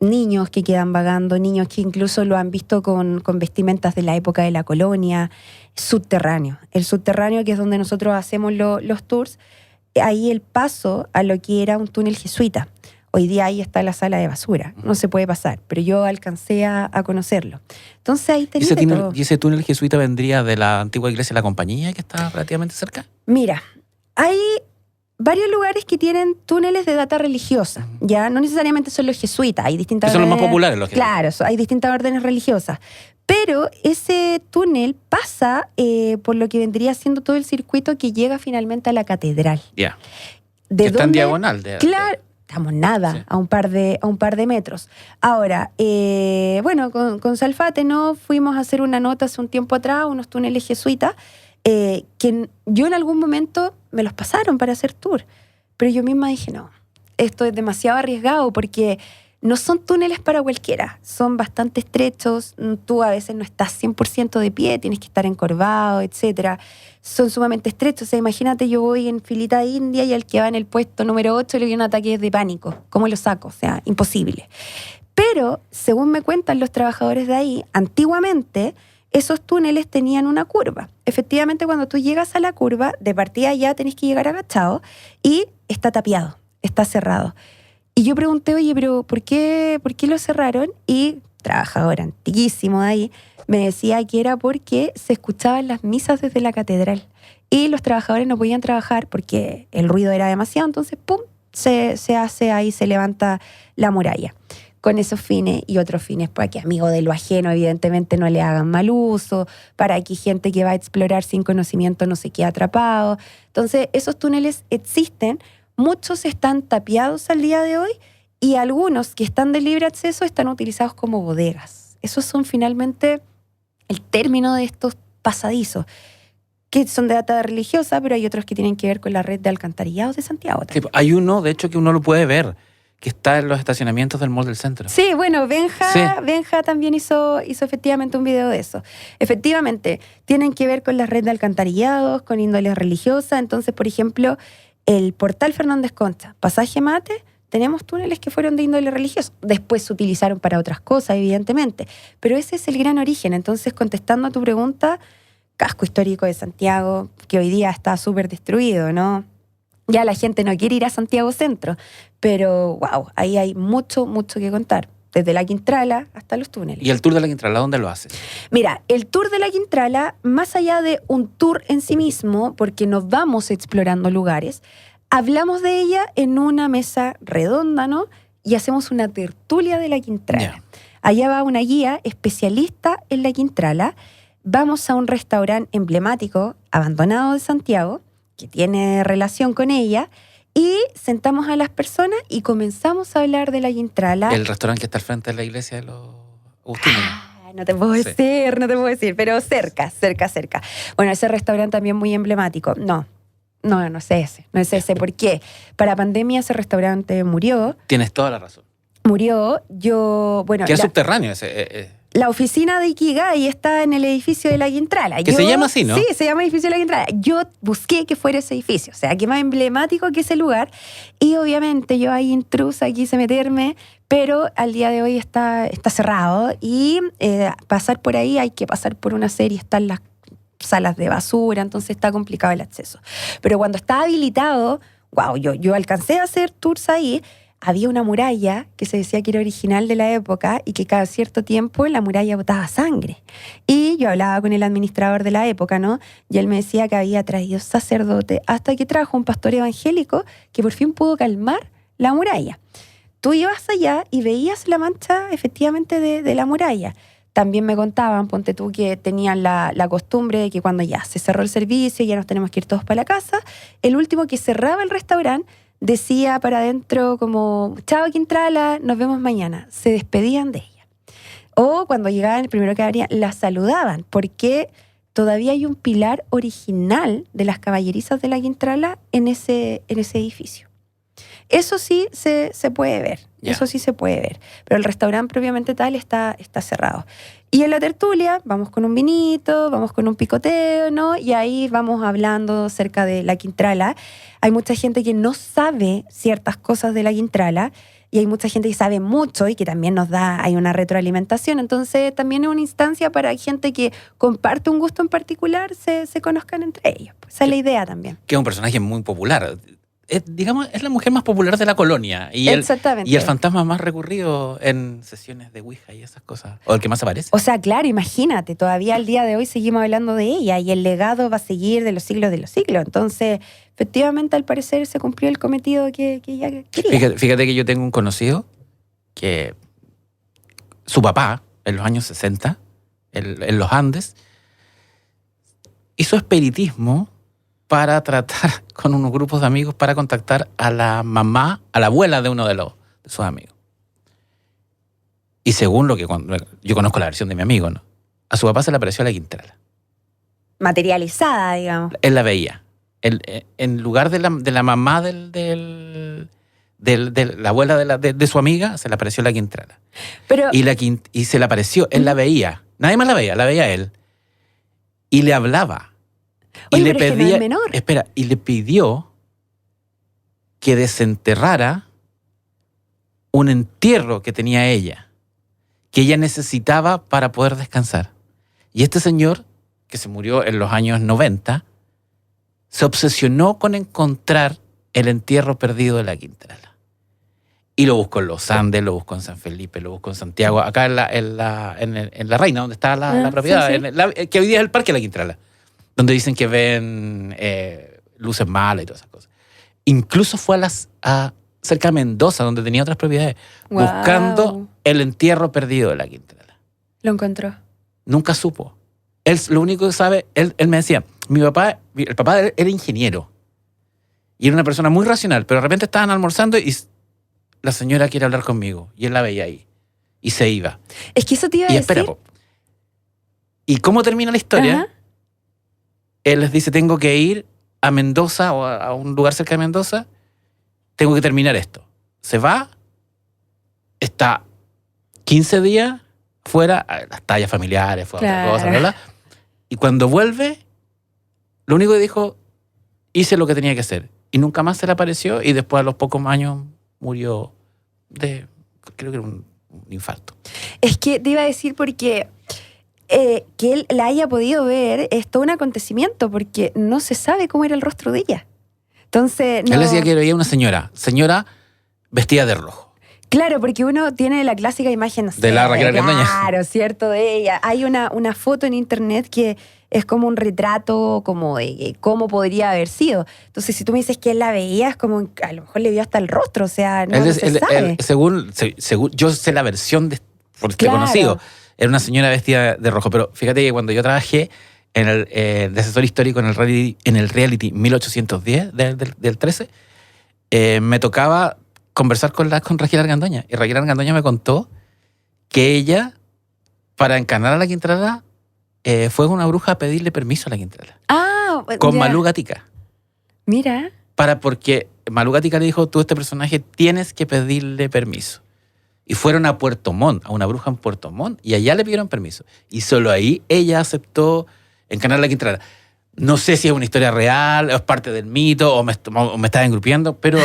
niños que quedan vagando, niños que incluso lo han visto con vestimentas de la época de la colonia, subterráneo. El subterráneo, que es donde nosotros hacemos los tours, ahí el paso a lo que era un túnel jesuita. Hoy día ahí está la sala de basura, no se puede pasar, pero yo alcancé a conocerlo. Entonces ahí tenía todo. ¿Y ese túnel jesuita vendría de la antigua iglesia de la Compañía, que está relativamente cerca? Mira, hay varios lugares que tienen túneles de data religiosa, ya no necesariamente son los jesuitas, hay distintas Que son los órdenes, más populares, los jesuitas. Claro, hay distintas órdenes religiosas, pero ese túnel pasa por lo que vendría siendo todo el circuito que llega finalmente a la catedral. Ya. ¿De Que está en dónde? diagonal. Claro, estamos nada, Sí. a un par de metros. Ahora, bueno, con Salfate, ¿no? Fuimos a hacer una nota hace un tiempo atrás, unos túneles jesuitas, que yo en algún momento me los pasaron para hacer tour, pero yo misma dije, no, esto es demasiado arriesgado porque no son túneles para cualquiera, son bastante estrechos, tú a veces no estás 100% de pie, tienes que estar encorvado, etcétera. Son sumamente estrechos, o sea, imagínate, yo voy en filita india y al que va en el puesto número 8 le dio un ataque de pánico, ¿cómo lo saco? O sea, imposible. Pero, según me cuentan los trabajadores de ahí, antiguamente esos túneles tenían una curva. Efectivamente, cuando tú llegas a la curva, de partida ya tenés que llegar agachado y está tapiado, está cerrado. Y yo pregunté, oye, pero ¿por qué lo cerraron? Y trabajador antiquísimo de ahí me decía que era porque se escuchaban las misas desde la catedral y los trabajadores no podían trabajar porque el ruido era demasiado, entonces ¡pum! Se hace ahí, se levanta la muralla. Con esos fines y otros fines, para que amigos de lo ajeno evidentemente no le hagan mal uso, para que gente que va a explorar sin conocimiento no se quede atrapado. Entonces, esos túneles existen, muchos están tapiados al día de hoy y algunos que están de libre acceso están utilizados como bodegas. Esos son finalmente el término de estos pasadizos, que son de data religiosa, pero hay otros que tienen que ver con la red de alcantarillados de Santiago también. Sí, hay uno, de hecho, que uno lo puede ver, que está en los estacionamientos del Mall del Centro. Sí, bueno, Benja, Sí. Benja también hizo efectivamente un video de eso. Efectivamente, tienen que ver con la red de alcantarillados, con índole religiosa. Entonces, por ejemplo, el portal Fernández Concha, pasaje Mate, tenemos túneles que fueron de índole religioso. Después se utilizaron para otras cosas, evidentemente. Pero ese es el gran origen. Entonces, contestando a tu pregunta, casco histórico de Santiago, que hoy día está súper destruido, ¿no? Ya la gente no quiere ir a Santiago Centro, pero wow, ahí hay mucho que contar, desde la Quintrala hasta los túneles. ¿Y el tour de la Quintrala dónde lo haces? Mira, el tour de la Quintrala, más allá de un tour en sí mismo, porque nos vamos explorando lugares, hablamos de ella en una mesa redonda, ¿no? Y hacemos una tertulia de la Quintrala. Ya. Allá va una guía especialista en la Quintrala. Vamos a un restaurante emblemático, abandonado de Santiago, que tiene relación con ella, y sentamos a las personas y comenzamos a hablar de la Quintrala. El restaurante que está al frente de la iglesia de los Agustinos. No te puedo Sí. decir, no te puedo decir, pero cerca. Bueno, ese restaurante también muy emblemático. No es ese. ¿Por qué? Para pandemia ese restaurante murió. Tienes toda la razón. Bueno, Que es subterráneo ese. la oficina de Ikigai está en el edificio de la Quintrala. Que se llama así, ¿no? Sí, se llama edificio de la Quintrala. Yo busqué que fuera ese edificio, o sea, que más emblemático que ese lugar. Y obviamente yo ahí intrusa quise meterme, pero al día de hoy está cerrado. Y pasar por ahí hay que pasar por una serie, están las salas de basura, entonces está complicado el acceso. Pero cuando está habilitado, wow, yo alcancé a hacer tours ahí. Había una muralla que se decía que era original de la época y que cada cierto tiempo la muralla botaba sangre. Y yo hablaba con el administrador de la época, ¿no? Y él me decía que había traído sacerdote hasta que trajo un pastor evangélico que por fin pudo calmar la muralla. Tú ibas allá y veías la mancha efectivamente de la muralla. También me contaban, ponte tú, que tenían la costumbre de que cuando ya se cerró el servicio y ya nos tenemos que ir todos para la casa, el último que cerraba el restaurante decía para adentro como, chao Quintrala, nos vemos mañana. Se despedían de ella. O cuando llegaban, el primero que abrían, la saludaban, porque todavía hay un pilar original de las caballerizas de la Quintrala en ese edificio. Eso sí se puede ver, Ya. eso sí se puede ver. Pero el restaurante propiamente tal está cerrado. Y en la tertulia vamos con un vinito, vamos con un picoteo, ¿no? Y ahí vamos hablando acerca de la Quintrala. Hay mucha gente que no sabe ciertas cosas de la Quintrala y hay mucha gente que sabe mucho y que también hay una retroalimentación. Entonces también es una instancia para gente que comparte un gusto en particular, se conozcan entre ellos. Pues esa es la idea también. Que es un personaje muy popular. Digamos, es la mujer más popular de la colonia. Exactamente. Y el fantasma más recurrido en sesiones de Ouija y esas cosas. O el que más aparece. O sea, claro, imagínate, todavía al día de hoy seguimos hablando de ella y el legado va a seguir de los siglos de los siglos. Entonces, efectivamente, al parecer se cumplió el cometido que ella quería. Fíjate que yo tengo un conocido que su papá, en los años 60, en los Andes, hizo espiritismo para tratar con unos grupos de amigos para contactar a la mamá, a la abuela de uno de sus amigos. Y según lo que yo conozco la versión de mi amigo, ¿no? A su papá se le apareció la Quintrala. Materializada, digamos. Él la veía. En lugar de la mamá de la abuela de su amiga, se le apareció la Quintrala. Pero, Y se le apareció, él la veía. Nadie más la veía él. Y le hablaba. oye, Y le pero es que no pedía, es menor. espera, y le pidió que desenterrara un entierro que tenía ella, que ella necesitaba para poder descansar. Y este señor, que se murió en los años 90, se obsesionó con encontrar el entierro perdido de la Quintrala. Y lo buscó en los Andes, lo buscó en San Felipe, lo buscó en Santiago, acá en la Reina, donde está la propiedad, sí, sí. Que hoy día es el Parque de la Quintrala, donde dicen que ven luces malas y todas esas cosas. Incluso fue cerca de Mendoza, donde tenía otras propiedades, Wow. buscando el entierro perdido de la Quintrala. Lo encontró. Nunca supo. Él lo único que sabe, él me decía, el papá de él era ingeniero y era una persona muy racional, pero de repente estaban almorzando y la señora quiere hablar conmigo y él la veía ahí y se iba. Es que eso te iba a Y decir. espera, ¿y cómo termina la historia? Ajá. Él les dice, tengo que ir a Mendoza o a un lugar cerca de Mendoza, tengo que terminar esto. Se va, está 15 días fuera, las tallas familiares, fue a otra Claro. cosa, bla, bla. Y cuando vuelve, lo único que dijo, hice lo que tenía que hacer. Y nunca más se le apareció y después a los pocos años murió creo que era un infarto. Es que te iba a decir porque que él la haya podido ver es todo un acontecimiento porque no se sabe cómo era el rostro de ella. Entonces, no. Él decía que veía una señora vestida de rojo. Claro, porque uno tiene la clásica imagen, no sé, De la Raquel Argandoña. Claro, cierto, de ella. Hay una foto en internet que es como un retrato como de cómo podría haber sido. Entonces, si tú me dices que él la veía, es como, a lo mejor le vio hasta el rostro, o sea, no se sabe. Según yo sé la versión por este Claro. conocido, era una señora vestida de rojo. Pero fíjate que cuando yo trabajé de asesor histórico en el reality 1810 del 13, me tocaba conversar con Raquel Argandoña. Y Raquel Argandoña me contó que ella, para encarnar a la Quintrala, fue una bruja a pedirle permiso a la Quintrala. Ah, Con ya. Malú Gatica. Mira. Porque Malú Gatica le dijo, tú este personaje tienes que pedirle permiso. Y fueron a Puerto Montt, a una bruja en Puerto Montt, y allá le pidieron permiso. Y solo ahí ella aceptó encarnar a la Quintrala. No sé si es una historia real, o es parte del mito, o me estás engrupiendo, pero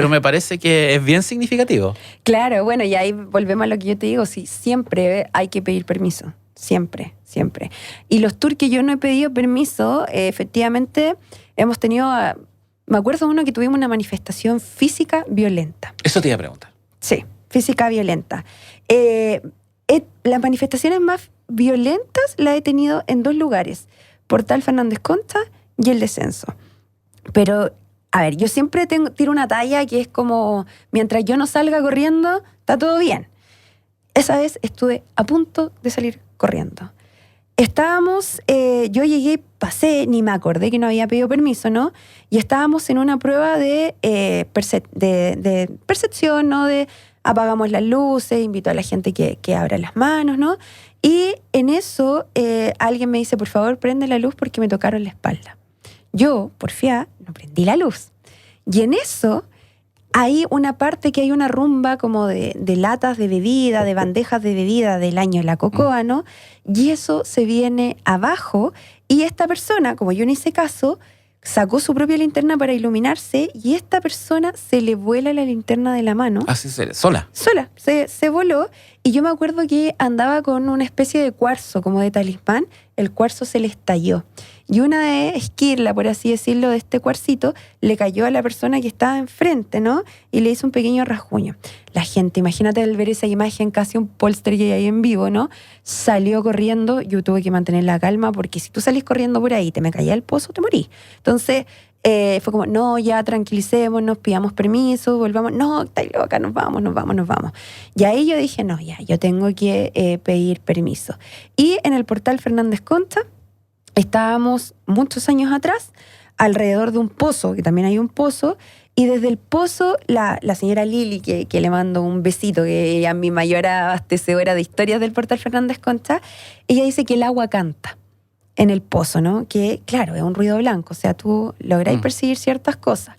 me parece que es bien significativo. Claro, bueno, y ahí volvemos a lo que yo te digo, sí, siempre hay que pedir permiso, siempre, siempre. Y los tours que yo no he pedido permiso, efectivamente, hemos tenido, me acuerdo de uno que tuvimos una manifestación física violenta. Eso te iba a preguntar. Sí, física violenta. Las manifestaciones más violentas las he tenido en 2 lugares, Portal Fernández Concha y El Descenso. Pero, a ver, yo siempre tiro una talla que es como, mientras yo no salga corriendo, está todo bien. Esa vez estuve a punto de salir corriendo. Estábamos, yo llegué, pasé, ni me acordé que no había pedido permiso, ¿no? Y estábamos en una prueba de percepción, ¿no? De apagamos las luces, invito a la gente que abra las manos, ¿no? Y en eso alguien me dice, por favor, prende la luz porque me tocaron la espalda. Yo, porfiada, no prendí la luz. Y en eso hay una parte que hay una rumba como de latas de bebida, de bandejas de bebida del año La Cocoa, ¿no? Y eso se viene abajo y esta persona, como yo no hice caso, sacó su propia linterna para iluminarse y esta persona se le vuela la linterna de la mano. Así sola. Sola, se voló y yo me acuerdo que andaba con una especie de cuarzo como de talismán, el cuarzo se le estalló y una esquirla, por así decirlo, de este cuarcito le cayó a la persona que estaba enfrente, ¿no? Y le hizo un pequeño rasguño. La gente, imagínate al ver esa imagen, casi un poltergeist ahí en vivo, ¿no? Salió corriendo, yo tuve que mantener la calma porque si tú salís corriendo por ahí, te me caía el pozo, te morí. Entonces fue como, no, ya tranquilicémonos, pidamos permiso, volvamos, no, está loca, nos vamos. Y ahí yo dije, no, ya, yo tengo que pedir permiso. Y en el portal Fernández Concha estábamos muchos años atrás, alrededor de un pozo, que también hay un pozo, y desde el pozo, la señora Lili, que le mando un besito, que ella es mi mayor abastecedora de historias del portal Fernández Concha, ella dice que el agua canta en el pozo, ¿no? Que, claro, es un ruido blanco, o sea, tú lográis percibir ciertas cosas.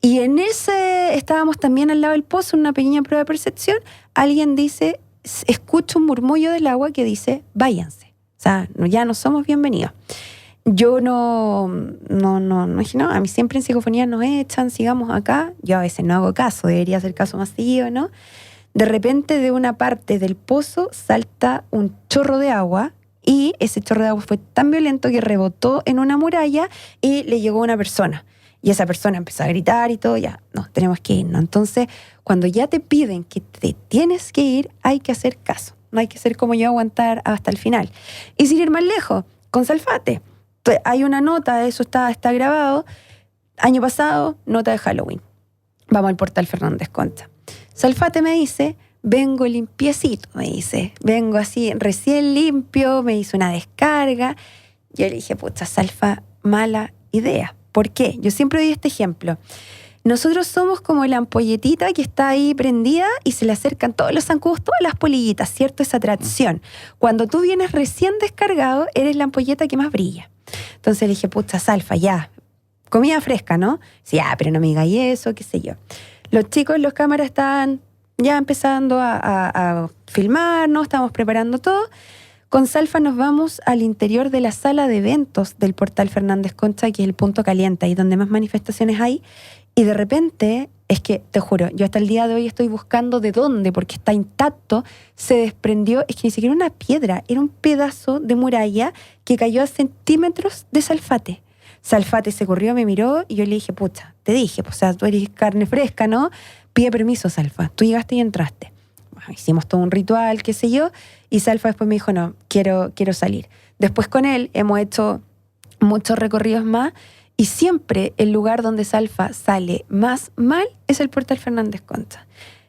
Y en ese, estábamos también al lado del pozo, en una pequeña prueba de percepción, alguien dice, escucha un murmullo del agua que dice, váyanse. O sea, ya no somos bienvenidos. Yo no, a mí siempre en psicofonía nos echan, sigamos acá. Yo a veces no hago caso, debería hacer caso masivo, ¿no? De repente de una parte del pozo salta un chorro de agua y ese chorro de agua fue tan violento que rebotó en una muralla y le llegó a una persona. Y esa persona empezó a gritar y todo, ya, no, tenemos que irnos. Entonces, cuando ya te piden que te tienes que ir, hay que hacer caso. No hay que ser como yo, aguantar hasta el final. Y sin ir más lejos, con Salfate. Entonces, hay una nota, eso está grabado. Año pasado, nota de Halloween. Vamos al portal Fernández Concha. Salfate me dice, vengo limpiecito, me dice. Vengo así, recién limpio, me hizo una descarga. Yo le dije, pucha, Salfa, mala idea. ¿Por qué? Yo siempre doy este ejemplo. Nosotros somos como la ampolletita que está ahí prendida y se le acercan todos los zancudos, todas las polillitas, ¿cierto? Esa atracción. Cuando tú vienes recién descargado, eres la ampolleta que más brilla. Entonces le dije, pucha, Salfa, ya, comida fresca, ¿no? Sí, pero no me digáis eso, qué sé yo. Los chicos, los cámaras estaban ya empezando a filmar, ¿no? Estamos preparando todo. Con Salfa nos vamos al interior de la sala de eventos del portal Fernández Concha, que es el punto caliente, ahí donde más manifestaciones hay. Y de repente, es que, te juro, yo hasta el día de hoy estoy buscando de dónde, porque está intacto, se desprendió, es que ni siquiera una piedra, era un pedazo de muralla que cayó a centímetros de Salfate. Salfate se corrió, me miró y yo le dije, pucha, te dije, pues, o sea, tú eres carne fresca, ¿no? Pide permiso, Salfa. Tú llegaste y entraste. Bueno, hicimos todo un ritual, qué sé yo, y Salfa después me dijo, no, quiero salir. Después con él hemos hecho muchos recorridos más y siempre el lugar donde Salfa sale más mal es el portal Fernández Concha.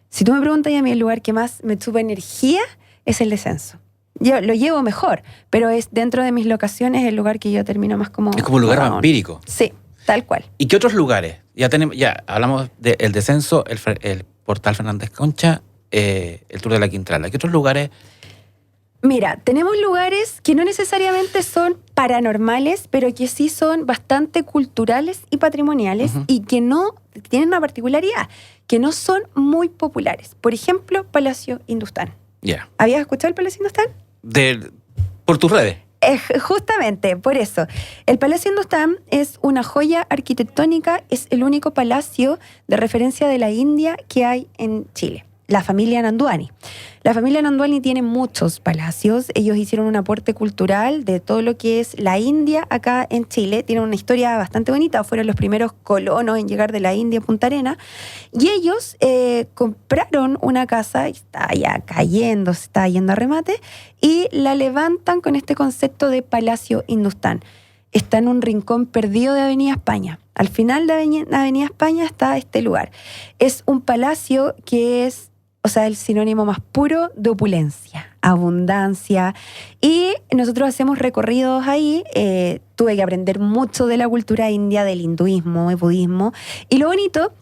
Si tú me preguntas a mí, el lugar que más me chupa energía es el descenso. Yo lo llevo mejor, pero es dentro de mis locaciones el lugar que yo termino más como... Es como un lugar vampírico. Sí, tal cual. ¿Y qué otros lugares? Ya hablamos del descenso, el portal Fernández Concha, el Tour de la Quintrala. ¿Qué otros lugares? Mira, tenemos lugares que no necesariamente son paranormales, pero que sí son bastante culturales y patrimoniales y que no tienen una particularidad, que no son muy populares. Por ejemplo, Palacio Hindustán. Yeah. ¿Habías escuchado el Palacio Hindustán? Por tus redes. Justamente, por eso. El Palacio Hindustán es una joya arquitectónica, es el único palacio de referencia de la India que hay en Chile. La familia Nanduani. La familia Nanduani tiene muchos palacios. Ellos hicieron un aporte cultural de todo lo que es la India acá en Chile. Tienen una historia bastante bonita. Fueron los primeros colonos en llegar de la India a Punta Arenas. Y ellos compraron una casa, está ya cayendo, se está yendo a remate, y la levantan con este concepto de Palacio Hindustán. Está en un rincón perdido de Avenida España. Al final de Avenida España está este lugar. Es un palacio que es, o sea, el sinónimo más puro de opulencia, abundancia. Y nosotros hacemos recorridos ahí. Tuve que aprender mucho de la cultura india, del hinduismo, el budismo. Y lo bonito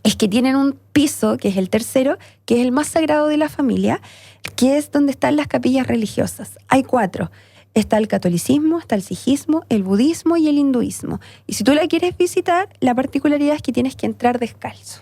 es que tienen un piso, que es el tercero, que es el más sagrado de la familia, que es donde están las capillas religiosas. Hay 4. Está el catolicismo, está el sijismo, el budismo y el hinduismo. Y si tú la quieres visitar, la particularidad es que tienes que entrar descalzo.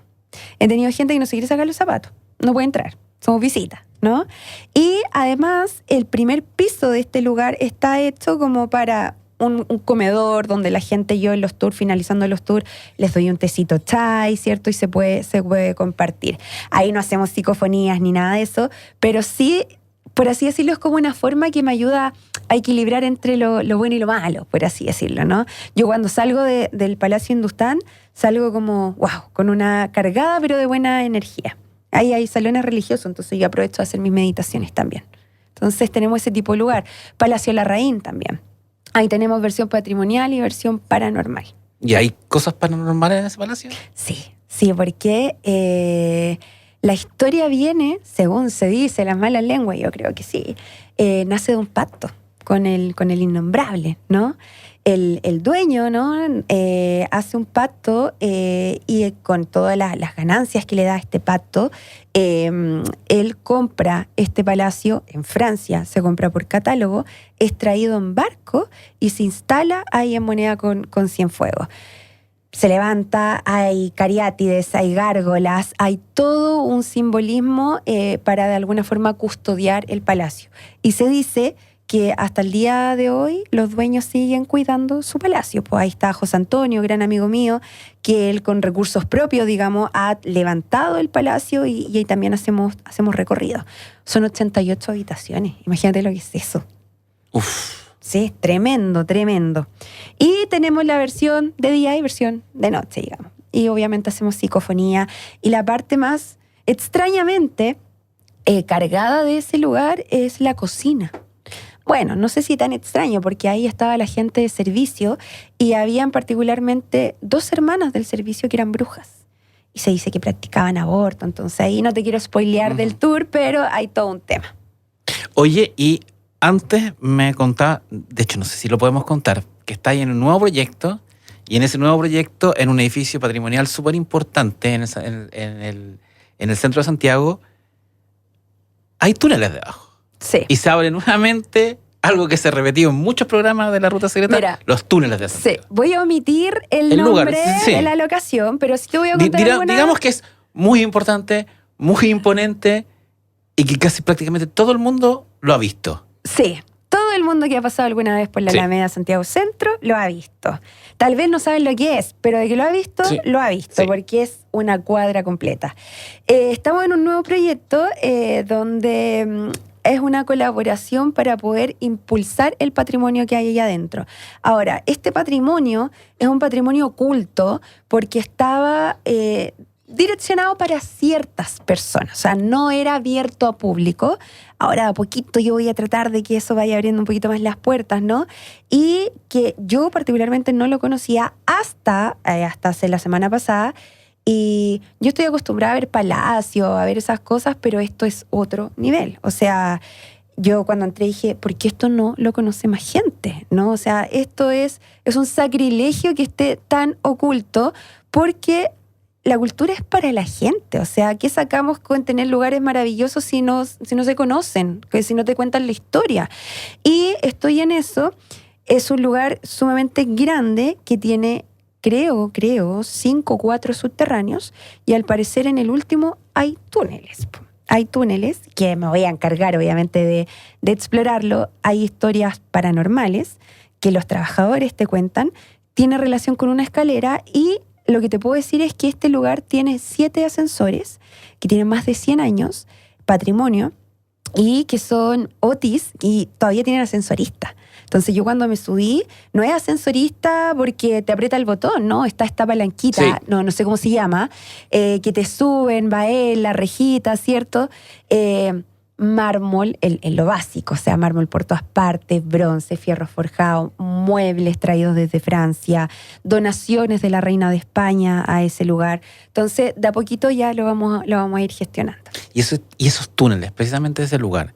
He tenido gente que no se quiere sacar los zapatos, no puede entrar, somos visitas, ¿no? Y además, el primer piso de este lugar está hecho como para un comedor donde la gente, yo en los tours, finalizando los tours, les doy un tecito chai, ¿cierto? Y se puede compartir. Ahí no hacemos psicofonías ni nada de eso, pero sí, por así decirlo, es como una forma que me ayuda a equilibrar entre lo bueno y lo malo, por así decirlo, ¿no? Yo cuando salgo del Palacio Hindustán, salgo como, wow, con una cargada pero de buena energía. Ahí hay salones religiosos, entonces yo aprovecho a hacer mis meditaciones también. Entonces tenemos ese tipo de lugar. Palacio Larraín también. Ahí tenemos versión patrimonial y versión paranormal. ¿Y hay cosas paranormales en ese palacio? Sí, porque la historia viene, según se dice, las malas lenguas, yo creo que sí, nace de un pacto con el innombrable, ¿no? El dueño, ¿no? Hace un pacto y con todas las ganancias que le da este pacto, él compra este palacio en Francia, se compra por catálogo, es traído en barco y se instala ahí en Moneda con Cienfuegos. Se levanta, hay cariátides, hay gárgolas, hay todo un simbolismo para de alguna forma custodiar el palacio. Y se dice que hasta el día de hoy los dueños siguen cuidando su palacio. Pues ahí está José Antonio, gran amigo mío, que él con recursos propios, digamos, ha levantado el palacio y ahí también hacemos recorrido. Son 88 habitaciones, imagínate lo que es eso. Uf. Sí, tremendo. Y tenemos la versión de día y versión de noche, digamos. Y obviamente hacemos psicofonía. Y la parte más extrañamente cargada de ese lugar es la cocina. Bueno, no sé si tan extraño, porque ahí estaba la gente de servicio y habían particularmente 2 hermanas del servicio que eran brujas. Y se dice que practicaban aborto. Entonces ahí no te quiero spoilear del tour, pero hay todo un tema. Oye, y antes me contaba, de hecho no sé si lo podemos contar, que está ahí en un nuevo proyecto, y en ese nuevo proyecto, en un edificio patrimonial súper importante en el centro de Santiago, hay túneles debajo. Sí. Y se abre nuevamente algo que se ha repetido en muchos programas de la Ruta Secreta, mira, los túneles de Santiago. Sí, voy a omitir el nombre lugar, sí. de la locación, pero sí te voy a contar Digamos que es muy importante, muy imponente, y que casi prácticamente todo el mundo lo ha visto. Sí, todo el mundo que ha pasado alguna vez por la Alameda Santiago Centro lo ha visto. Tal vez no saben lo que es, pero de que lo ha visto, lo ha visto, porque es una cuadra completa. Estamos en un nuevo proyecto donde es una colaboración para poder impulsar el patrimonio que hay allá adentro. Ahora, este patrimonio es un patrimonio oculto porque estaba direccionado para ciertas personas, o sea, no era abierto a público. Ahora, a poquito yo voy a tratar de que eso vaya abriendo un poquito más las puertas, ¿no? Y que yo particularmente no lo conocía hasta hace la semana pasada. Y yo estoy acostumbrada a ver palacios, a ver esas cosas, pero esto es otro nivel. O sea, yo cuando entré dije, ¿por qué esto no lo conoce más gente? ¿No? O sea, esto es un sacrilegio que esté tan oculto, porque la cultura es para la gente. O sea, ¿qué sacamos con tener lugares maravillosos si no se conocen? Si no te cuentan la historia. Y estoy en eso. Es un lugar sumamente grande que tiene, creo, 5 o 4 subterráneos, y al parecer en el último hay túneles. Hay túneles que me voy a encargar, obviamente, de explorarlo. Hay historias paranormales que los trabajadores te cuentan. Tiene relación con una escalera, y lo que te puedo decir es que este lugar tiene 7 ascensores que tienen más de 100 años, patrimonio, y que son Otis, y todavía tienen ascensorista. Entonces yo cuando me subí, no es ascensorista porque te aprieta el botón, ¿no? Está esta palanquita, no sé cómo se llama, que te suben, va él, la rejita, ¿cierto? Mármol, en lo básico, o sea, mármol por todas partes, bronce, fierro forjado, muebles traídos desde Francia, donaciones de la reina de España a ese lugar. Entonces, de a poquito ya lo vamos a ir gestionando. Y esos túneles, precisamente de ese lugar,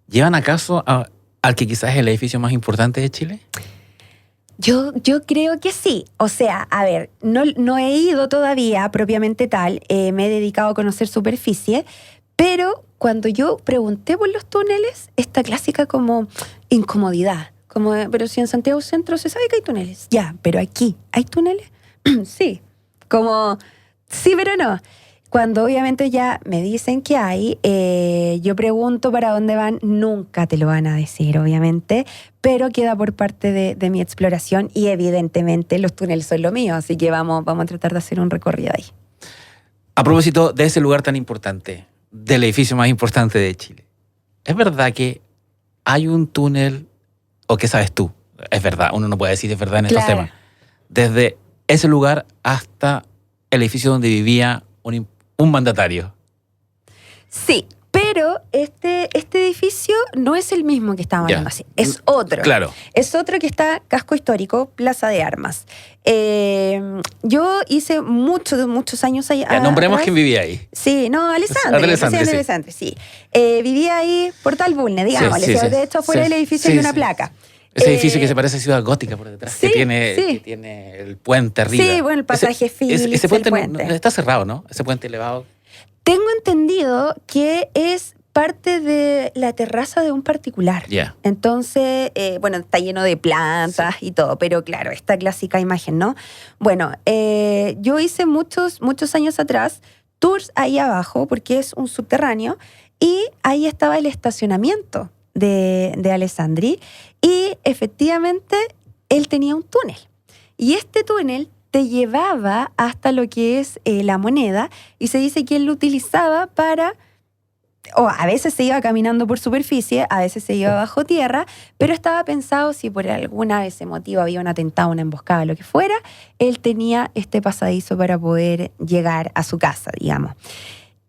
¿llevan acaso al que quizás es el edificio más importante de Chile? Yo creo que sí. O sea, a ver, no he ido todavía propiamente tal, me he dedicado a conocer superficie, pero cuando yo pregunté por los túneles, esta clásica como incomodidad, pero si en Santiago Centro se sabe que hay túneles. Ya, pero aquí, ¿hay túneles? Sí, sí, pero no. Cuando obviamente ya me dicen que hay, yo pregunto para dónde van, nunca te lo van a decir, obviamente, pero queda por parte de mi exploración y evidentemente los túneles son lo mío, así que vamos a tratar de hacer un recorrido ahí. A propósito de ese lugar tan importante, del edificio más importante de Chile, ¿es verdad que hay un túnel, o qué sabes tú? Es verdad, uno no puede decir es verdad en estos temas. Desde ese lugar hasta el edificio donde vivía un mandatario. Sí, pero este edificio no es el mismo que estábamos hablando así. Es otro. Claro. Es otro que está Casco Histórico, Plaza de Armas. Yo hice muchos años ahí. Nombremos quién vivía ahí. Sí, no, Alessandri, sí. Vivía ahí por Tal Bulne, digamos. Sí. De hecho, fuera del edificio hay una placa. Ese edificio que se parece a Ciudad Gótica por detrás, que tiene el puente arriba. Sí, bueno, el pasaje Phillips, ese puente está cerrado, ¿no? Ese puente elevado. Tengo entendido que es parte de la terraza de un particular. Yeah. Entonces, está lleno de plantas y todo, pero claro, esta clásica imagen, ¿no? Bueno, yo hice muchos años atrás tours ahí abajo, porque es un subterráneo, y ahí estaba el estacionamiento de Alessandri, y efectivamente él tenía un túnel. Y este túnel te llevaba hasta lo que es La Moneda, y se dice que él lo utilizaba a veces se iba caminando por superficie, a veces se iba bajo tierra, pero estaba pensado si por alguna vez ese motivo había un atentado, una emboscada, lo que fuera, él tenía este pasadizo para poder llegar a su casa, digamos.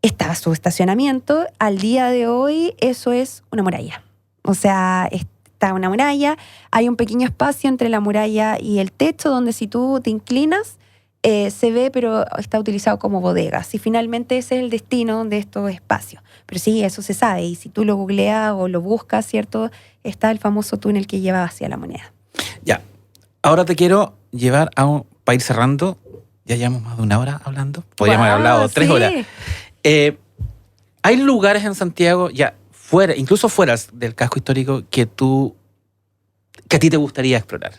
Estaba su estacionamiento, al día de hoy eso es una muralla. O sea, está una muralla, hay un pequeño espacio entre la muralla y el techo donde si tú te inclinas se ve, pero está utilizado como bodegas. Y finalmente ese es el destino de estos espacios. Pero sí, eso se sabe. Y si tú lo googleas o lo buscas, ¿cierto? Está el famoso túnel que lleva hacia La Moneda. Ya. Ahora te quiero llevar para ir cerrando. Ya llevamos más de una hora hablando. Podríamos haber hablado 3 horas. Hay lugares en Santiago, incluso fuera del casco histórico, que a ti te gustaría explorar.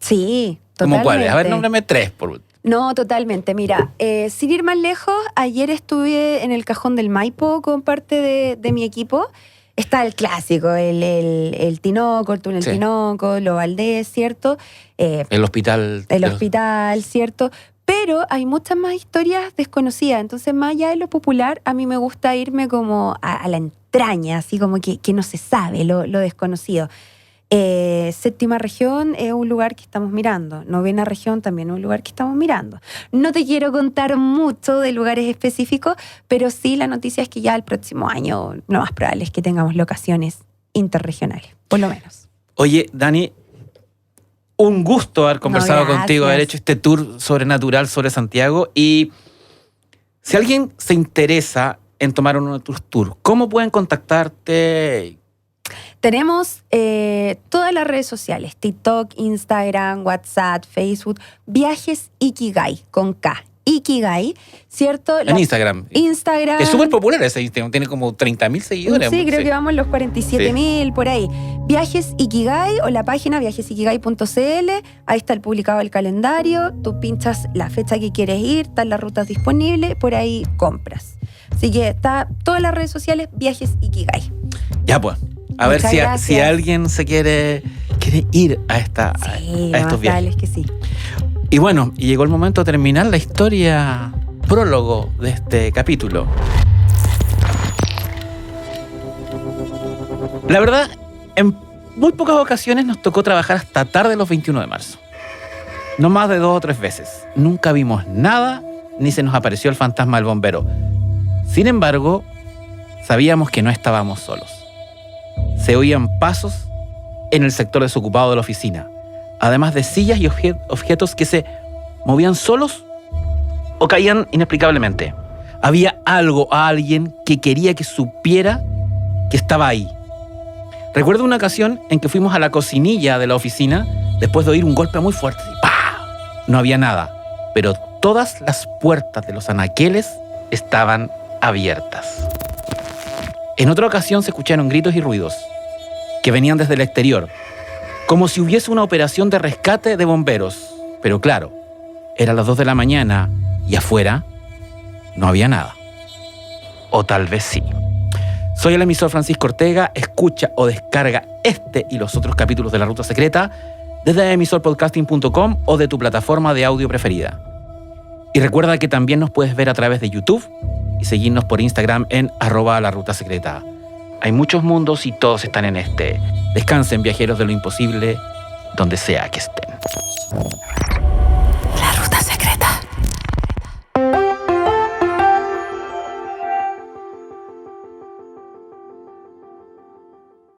Sí, totalmente. ¿Cómo cuáles? A ver, nómbrame 3 por último. No, totalmente. Mira, sin ir más lejos, ayer estuve en el Cajón del Maipo con parte de mi equipo. Está el clásico, el Tinoco, el túnel Tinoco, Lo Valdés, ¿cierto? El hospital. El hospital, ¿cierto? Pero hay muchas más historias desconocidas. Entonces, más allá de lo popular, a mí me gusta irme como a la entraña, así como que no se sabe, lo desconocido. Séptima región es un lugar que estamos mirando. Novena región también es un lugar que estamos mirando. No te quiero contar mucho de lugares específicos, pero sí la noticia es que ya el próximo año lo más probable es que tengamos locaciones interregionales, por lo menos. Oye, Dani, un gusto haber conversado contigo, haber hecho este tour sobrenatural sobre Santiago. Y si alguien se interesa en tomar uno de tus tours, ¿cómo pueden contactarte? Tenemos todas las redes sociales, TikTok, Instagram, WhatsApp, Facebook, Viajes Ikigai, con K. Ikigai, ¿cierto? En Instagram. Es súper popular ese Instagram, tiene como 30.000 seguidores. Sí, creo que vamos los 47.000 por ahí. Viajes Ikigai o la página viajesikigai.cl, ahí está el publicado del calendario, tú pinchas la fecha que quieres ir, están las rutas disponibles, por ahí compras. Así que está todas las redes sociales, Viajes Ikigai. Ya pues. A ver si alguien se quiere ir a estos viajes. Que sí. Y bueno, llegó el momento de terminar la historia prólogo de este capítulo. La verdad, en muy pocas ocasiones nos tocó trabajar hasta tarde los 21 de marzo. No más de 2 o 3 veces. Nunca vimos nada, ni se nos apareció el fantasma del bombero. Sin embargo, sabíamos que no estábamos solos. Se oían pasos en el sector desocupado de la oficina, además de sillas y objetos que se movían solos o caían inexplicablemente. Había alguien que quería que supiera que estaba ahí. Recuerdo una ocasión en que fuimos a la cocinilla de la oficina después de oír un golpe muy fuerte. ¡Pah! No había nada, pero todas las puertas de los anaqueles estaban abiertas. En otra ocasión se escucharon gritos y ruidos que venían desde el exterior, como si hubiese una operación de rescate de bomberos. Pero claro, eran las 2 de la mañana y afuera no había nada. O tal vez sí. Soy el emisor Francisco Ortega. Escucha o descarga este y los otros capítulos de La Ruta Secreta desde emisorpodcasting.com o de tu plataforma de audio preferida. Y recuerda que también nos puedes ver a través de YouTube y seguirnos por Instagram en @larrutasecreta. Hay muchos mundos y todos están en este. Descansen, viajeros de lo imposible, donde sea que estén.